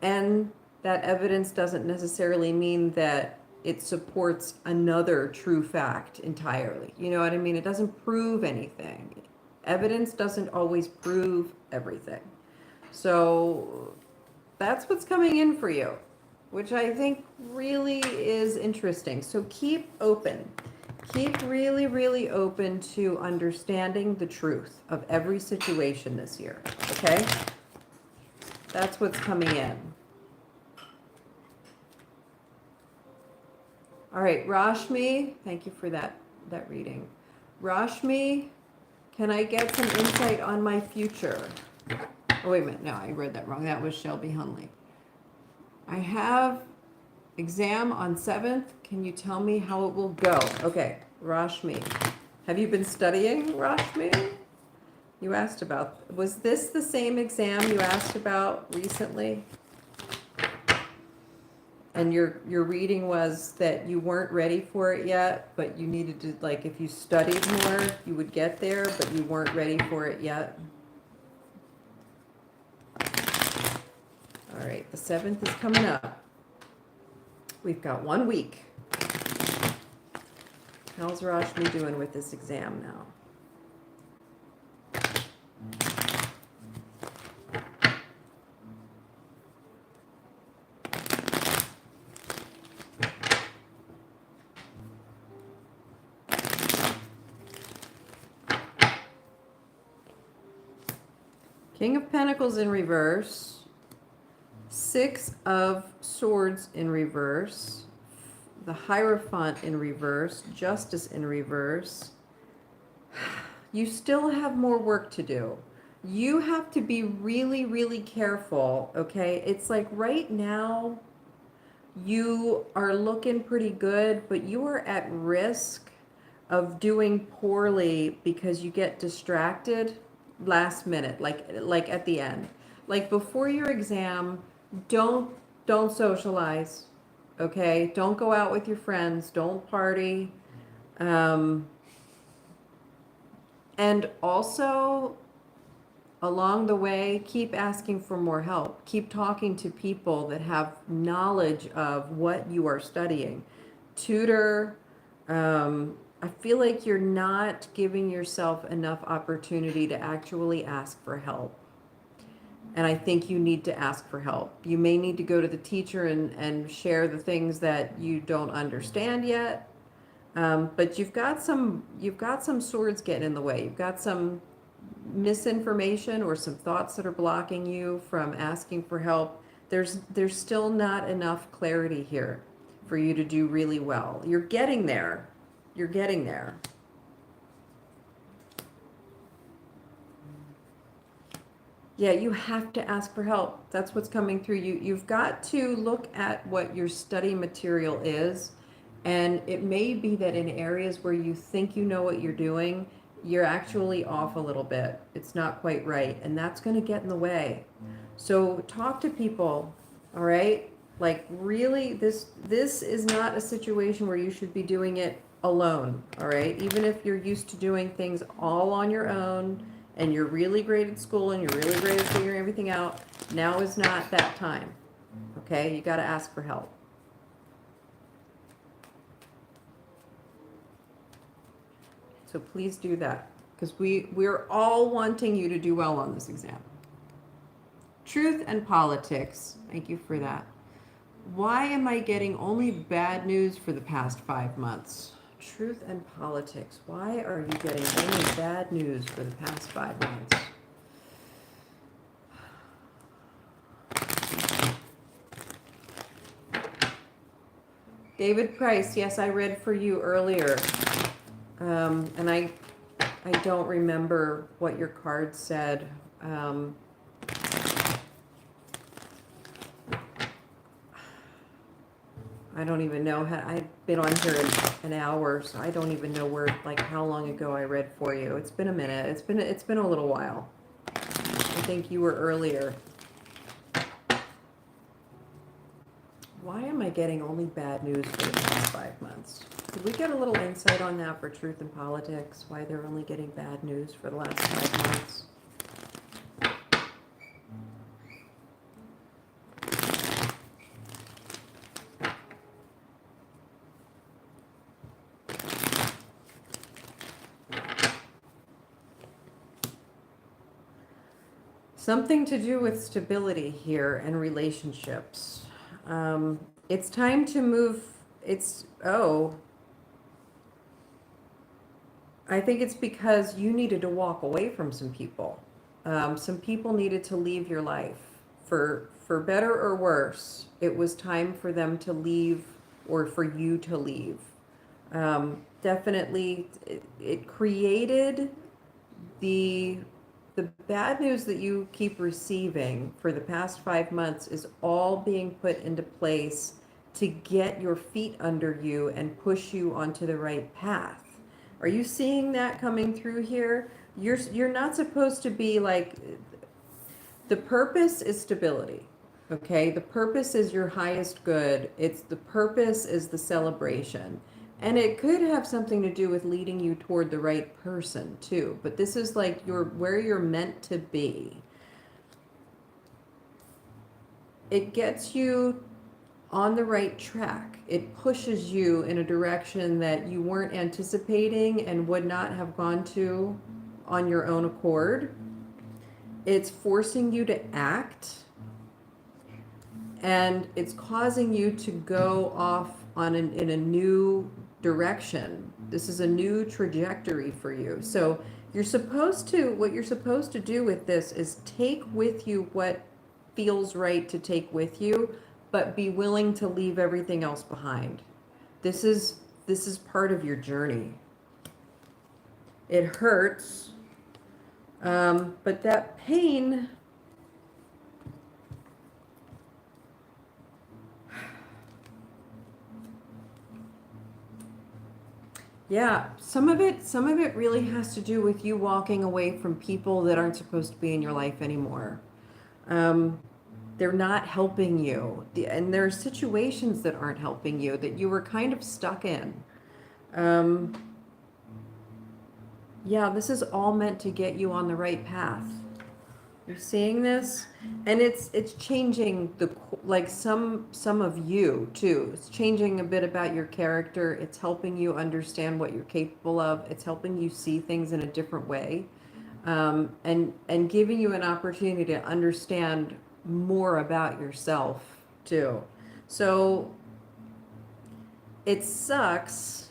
and that evidence doesn't necessarily mean that it supports another true fact entirely. You know what I mean? It doesn't prove anything. Evidence doesn't always prove everything. So that's what's coming in for you, which I think really is interesting. So keep open. Keep really, really open to understanding the truth of every situation this year, okay? That's what's coming in. All right, Rashmi, thank you for that reading. Rashmi, can I get some insight on my future? Oh, wait a minute. No, I read that wrong. That was Shelby Hunley. I have exam on 7th. Can you tell me how it will go? Okay, Rashmi. Have you been studying, Rashmi? You asked about, was this the same exam you asked about recently? And your reading was that you weren't ready for it yet, but you needed to, like, if you studied more, you would get there, but you weren't ready for it yet. All right, the 7th is coming up. We've got 1 week. How's Rashmi doing with this exam now? King of Pentacles in reverse, 6 of Swords in reverse, the Hierophant in reverse, Justice in reverse. You still have more work to do. You have to be really, really careful, okay? It's like right now, you are looking pretty good, but you are at risk of doing poorly because you get distracted last minute, like at the end. Like before your exam, don't socialize, okay? Don't go out with your friends, don't party. And also, along the way, keep asking for more help. Keep talking to people that have knowledge of what you are studying. Tutor. I feel like you're not giving yourself enough opportunity to actually ask for help. And I think you need to ask for help. You may need to go to the teacher and share the things that you don't understand yet. But you've got some swords getting in the way. You've got some misinformation or some thoughts that are blocking you from asking for help. There's still not enough clarity here for you to do really well. You're getting there. You're getting there. Yeah, you have to ask for help. That's what's coming through. You've got to look at what your study material is. And it may be that in areas where you think you know what you're doing, you're actually off a little bit. It's not quite right. And that's going to get in the way. So talk to people, all right? Like really, this is not a situation where you should be doing it alone, all right? Even if you're used to doing things all on your own and you're really great at school and you're really great at figuring everything out, now is not that time, okay? You got to ask for help. So please do that, because we're all wanting you to do well on this exam. Truth and politics. Thank you for that. Why am I getting only bad news for the past 5 months? Truth and politics. Why are you getting only bad news for the past 5 months? David Price. Yes, I read for you earlier. And I don't remember what your card said. I don't even know how. I've been on here an hour, so I don't even know where, like, how long ago I read for you. It's been a minute. It's been a little while. I think you were earlier. Why am I getting only bad news for the past 5 months? Could we get a little insight on that for truth and politics? Why they're only getting bad news for the last 5 months? Something to do with stability here and relationships. It's time to move. I think it's because you needed to walk away from some people. Some people needed to leave your life for better or worse. It was time for them to leave or for you to leave. Definitely, it created the bad news that you keep receiving for the past 5 months is all being put into place to get your feet under you and push you onto the right path. Are you seeing that coming through here? You're not supposed to be like, the purpose is stability. Okay, the purpose is your highest good. It's the purpose is the celebration. And it could have something to do with leading you toward the right person too. But this is like where you're meant to be. It gets you on the right track. It pushes you in a direction that you weren't anticipating and would not have gone to on your own accord. It's forcing you to act, and it's causing you to go off in a new direction. This is a new trajectory for you. So what you're supposed to do with this is take with you what feels right to take with you, but be willing to leave everything else behind. This is part of your journey. It hurts, but that pain, yeah, some of it really has to do with you walking away from people that aren't supposed to be in your life anymore. They're not helping you. And there are situations that aren't helping you that you were kind of stuck in. Yeah, this is all meant to get you on the right path. You're seeing this? And it's changing like some of you too. It's changing a bit about your character. It's helping you understand what you're capable of. It's helping you see things in a different way. And giving you an opportunity to understand more about yourself too. So it sucks,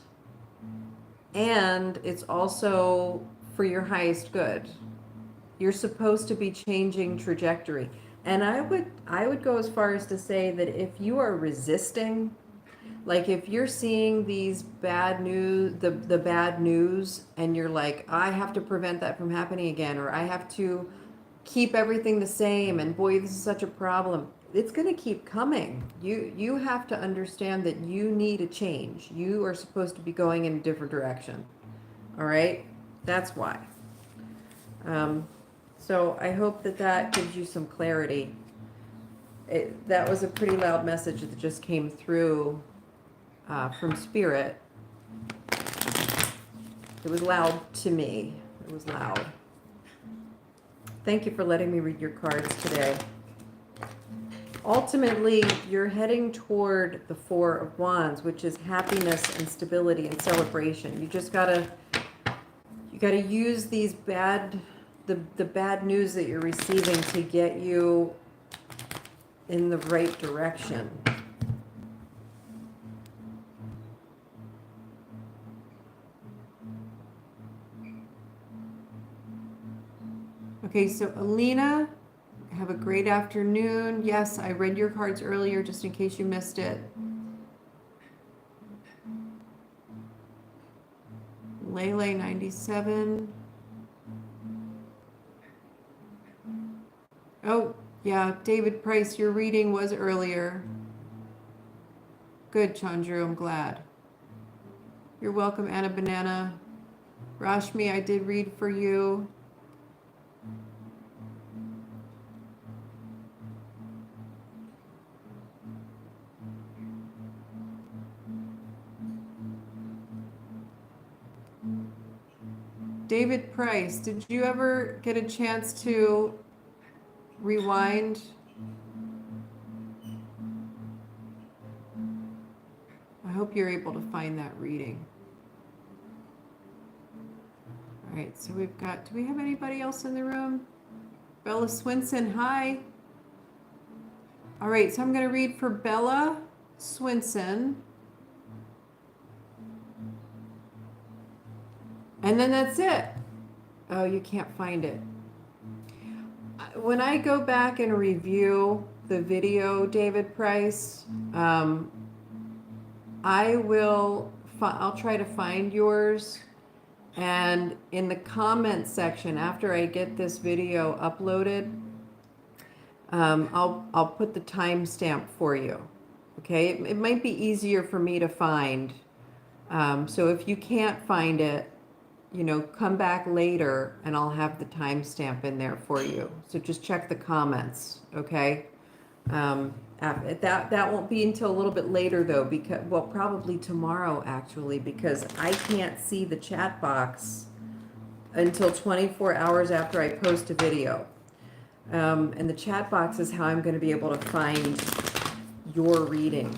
and it's also for your highest good. You're supposed to be changing trajectory. And I would go as far as to say that if you are resisting, like if you're seeing these bad news, the bad news, and you're like, I have to prevent that from happening again, or I have to keep everything the same, and boy, this is such a problem. It's going to keep coming. You have to understand that you need a change. You are supposed to be going in a different direction. All right? That's why. So I hope that gives you some clarity. That was a pretty loud message that just came through from Spirit. It was loud to me. It was loud. Thank you for letting me read your cards today. Ultimately, you're heading toward the Four of Wands, which is happiness and stability and celebration. You just gotta use these the bad news that you're receiving to get you in the right direction. Okay, so Alina, have a great afternoon. Yes, I read your cards earlier just in case you missed it. Lele 97. Oh, yeah, David Price, your reading was earlier. Good, Chandru, I'm glad. You're welcome, Anna Banana. Rashmi, I did read for you. David Price, did you ever get a chance to rewind? I hope you're able to find that reading. All right, so we've got, do we have anybody else in the room? Bella Swinson, hi. All right, so I'm going to read for Bella Swinson. And then that's it. Oh, you can't find it. When I go back and review the video, David Price, I'll try to find yours, and in the comments section, after I get this video uploaded, I'll put the timestamp for you. Okay, it might be easier for me to find. So if you can't find it, come back later and I'll have the timestamp in there for you. So just check the comments, okay? That won't be until a little bit later though, because, well, probably tomorrow actually, because I can't see the chat box until 24 hours after I post a video. And the chat box is how I'm going to be able to find your reading.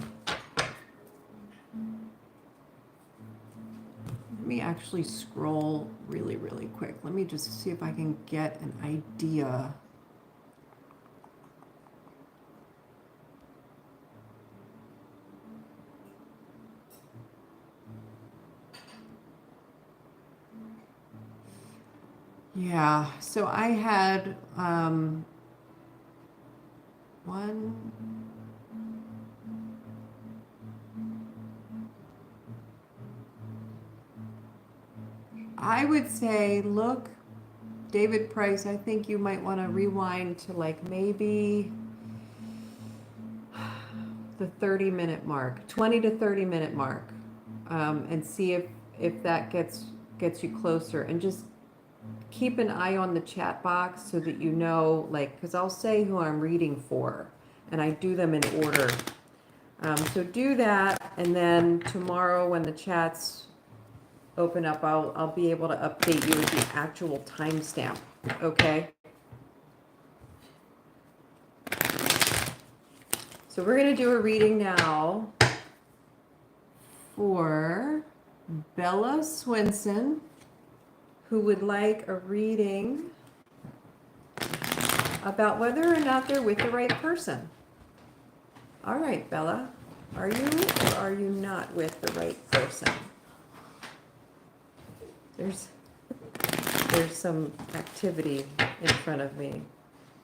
Let me actually scroll really, really quick. Let me just see if I can get an idea. Yeah, so I had one. I would say, look, David Price, I think you might want to rewind to like maybe the 30-minute mark, 20 to 30-minute mark, and see if that gets you closer, and just keep an eye on the chat box so that you know, like, because I'll say who I'm reading for, and I do them in order. So do that, and then tomorrow when the chats open up, I'll be able to update you with the actual timestamp, okay? So we're going to do a reading now for Bella Swinson, who would like a reading about whether or not they're with the right person. All right, Bella, are you or are you not with the right person? There's some activity in front of me,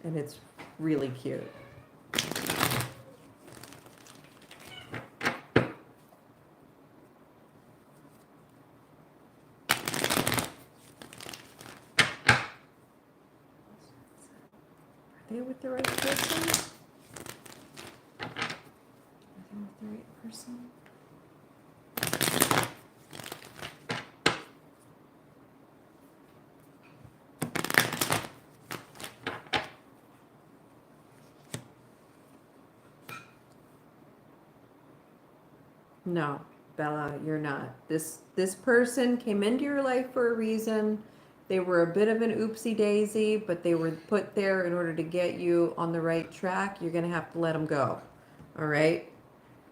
and it's really cute. Are they with the right person? Are they with the right person? No, Bella, you're not. This person came into your life for a reason. They were a bit of an oopsie daisy, but they were put there in order to get you on the right track. You're gonna have to let them go. All right?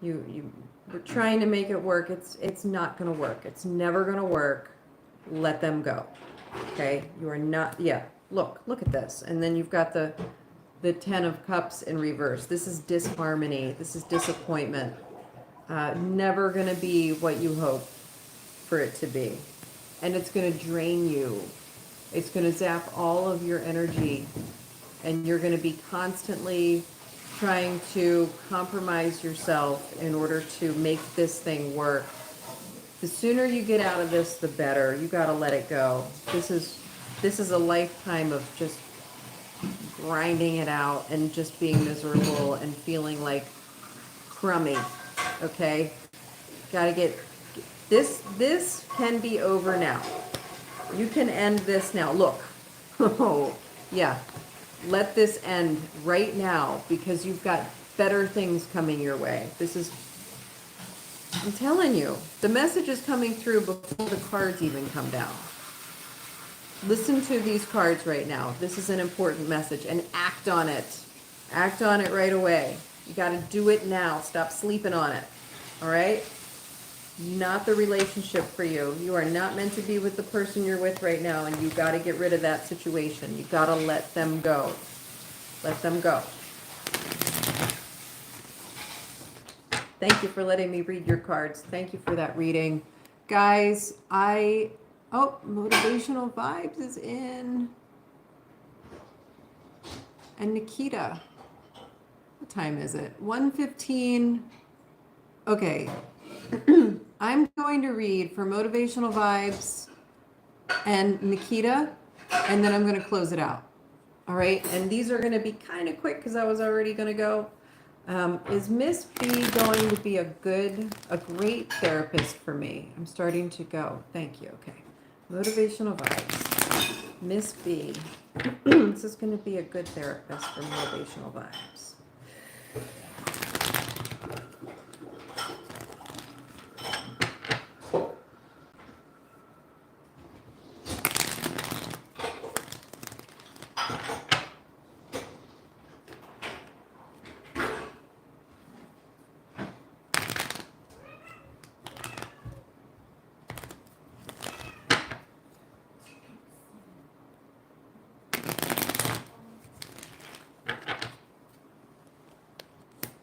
You were trying to make it work. It's not gonna work. It's never gonna work. Let them go. Okay? You are not. Yeah. Look at this. And then you've got the 10 of Cups in reverse. This is disharmony. This is disappointment. Never going to be what you hope for it to be. And it's going to drain you. It's going to zap all of your energy. And you're going to be constantly trying to compromise yourself in order to make this thing work. The sooner you get out of this, the better. You got to let it go. This is a lifetime of just grinding it out and just being miserable and feeling like crummy. Okay, gotta get this can be over now. You can end this now. Look, oh yeah, let this end right now, because you've got better things coming your way. I'm telling you, the message is coming through before the cards even come down. Listen to these cards right now. This is an important message, and act on it. Act on it right away. You got to do it now. Stop sleeping on it. All right? Not the relationship for you. You are not meant to be with the person you're with right now, and you got to get rid of that situation. You got to let them go. Let them go. Thank you for letting me read your cards. Thank you for that reading. Guys, Motivational Vibes is in. And Nikita. What time is it? 1:15. Okay. I'm going to read for motivational vibes and Nikita, and then I'm going to close it out. All right, and these are going to be kind of quick because I was already going to go. Is Miss B going to be a great therapist for me? I'm starting to go. Thank you. Okay, motivational vibes. Miss B, this is going to be a good therapist for motivational vibes.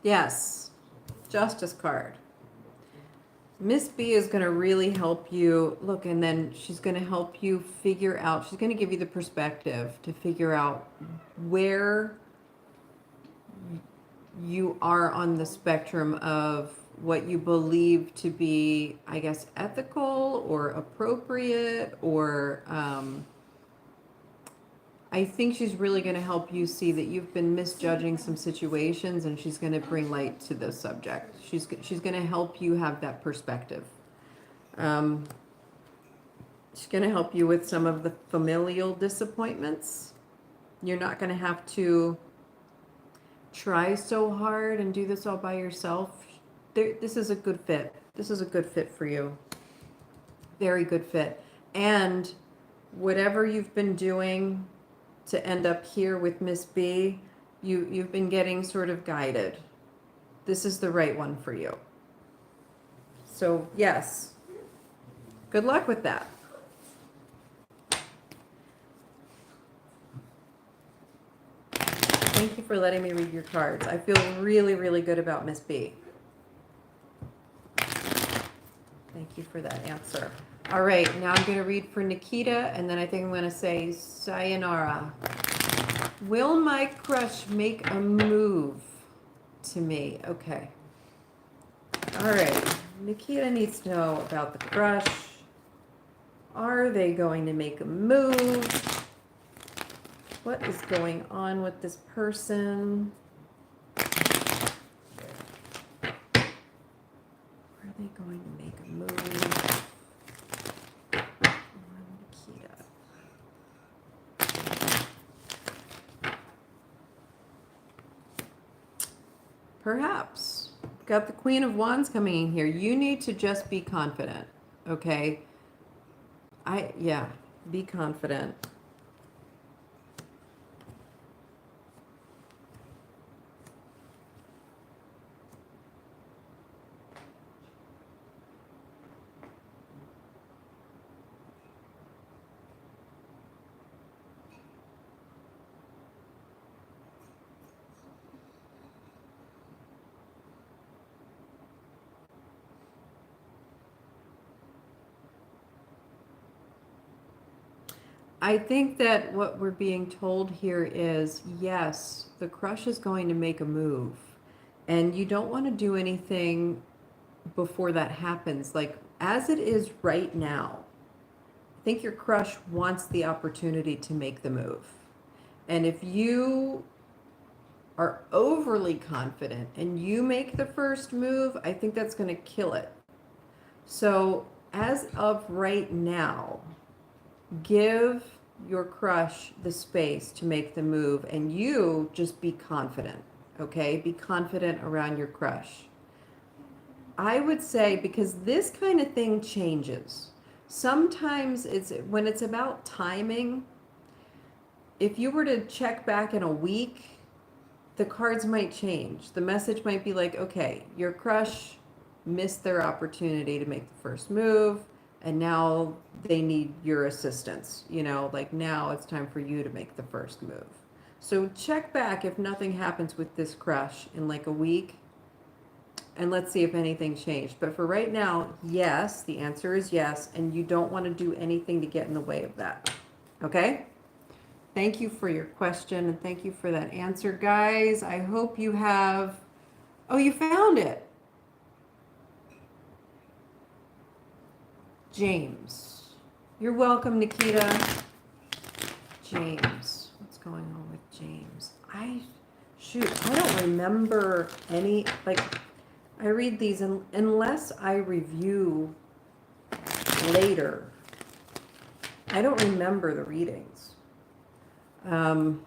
Yes, Justice card. Miss B is going to really help you look, and then she's going to help you figure out, she's going to give you the perspective to figure out where you are on the spectrum of what you believe to be, I guess, ethical or appropriate, or I think she's really going to help you see that you've been misjudging some situations, and she's going to bring light to the subject. She's going to help you have that perspective. She's going to help you with some of the familial disappointments. You're not going to have to try so hard and do this all by yourself. This is a good fit. This is a good fit for you. Very good fit. And whatever you've been doing to end up here with Miss B, you've been getting sort of guided. This is the right one for you. So yes, good luck with that. Thank you for letting me read your cards. I feel really, really good about Miss B. Thank you for that answer. All right, now I'm going to read for Nikita, and then I think I'm going to say sayonara. Will my crush make a move to me? Okay. All right. Nikita needs to know about the crush. Are they going to make a move? What is going on with this person? Are they going to make a move? Perhaps. Got the Queen of Wands coming in here. You need to just be confident, okay? Be confident. I think that what we're being told here is, yes, the crush is going to make a move, and you don't want to do anything before that happens. Like, as it is right now, I think your crush wants the opportunity to make the move. And if you are overly confident and you make the first move, I think that's going to kill it. So as of right now, give your crush the space to make the move, and you just be confident, okay? Be confident around your crush. I would say, because this kind of thing changes. Sometimes when it's about timing, if you were to check back in a week, the cards might change. The message might be like, okay, your crush missed their opportunity to make the first move, and now they need your assistance. Like, now it's time for you to make the first move. So check back if nothing happens with this crush in like a week, and let's see if anything changed. But for right now, yes, the answer is yes, and you don't want to do anything to get in the way of that. Okay? Thank you for your question, and thank you for that answer, guys. I hope you have... Oh, you found it. James. You're welcome, Nikita. James. What's going on with James? I don't remember any, like, I read these unless I review later. I don't remember the readings. Who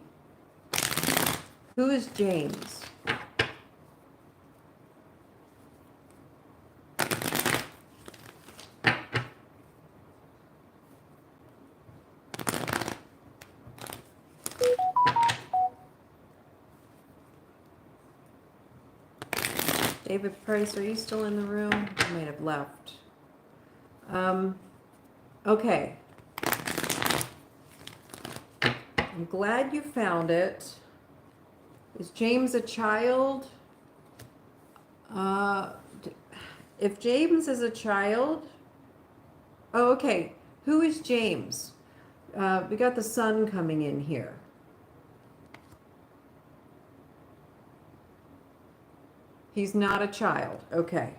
is James? David Price, are you still in the room? I might have left. Okay. I'm glad you found it. Is James a child? If James is a child, oh, okay. Who is James? We got the sun coming in here. He's not a child. Okay.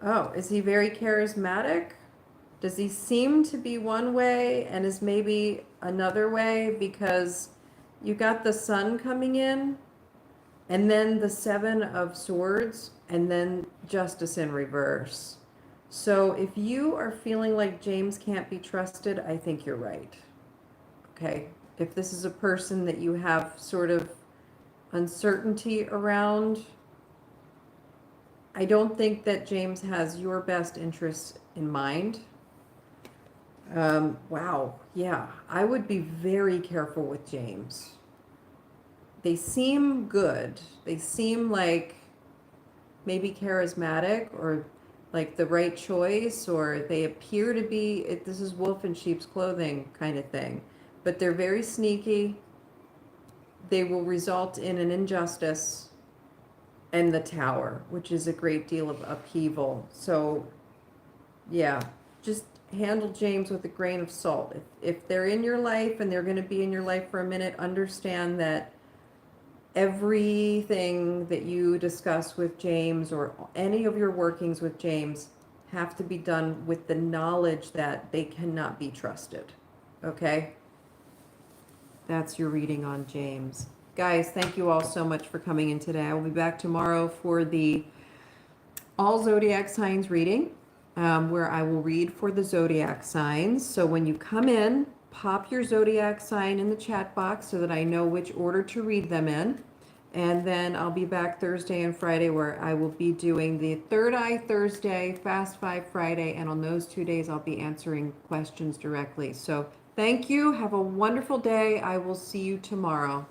Oh, is he very charismatic? Does he seem to be one way and is maybe another way? Because you got the sun coming in and then the 7 of Swords and then Justice in reverse. So if you are feeling like James can't be trusted, I think you're right. Okay. If this is a person that you have sort of uncertainty around, I don't think that James has your best interests in mind. Wow. Yeah. I would be very careful with James. They seem good. They seem like maybe charismatic or like the right choice, or they appear to be, this is wolf in sheep's clothing kind of thing. But they're very sneaky. They will result in an injustice and the Tower, which is a great deal of upheaval. So, yeah, just handle James with a grain of salt. If they're in your life and they're going to be in your life for a minute, understand that everything that you discuss with James or any of your workings with James have to be done with the knowledge that they cannot be trusted. Okay? That's your reading on James. Guys, thank you all so much for coming in today. I will be back tomorrow for the all zodiac signs reading, where I will read for the zodiac signs. So when you come in, pop your zodiac sign in the chat box so that I know which order to read them in. And then I'll be back Thursday and Friday where I will be doing the Third Eye Thursday, Fast Five Friday, and on those 2 days I'll be answering questions directly. So thank you. Have a wonderful day. I will see you tomorrow.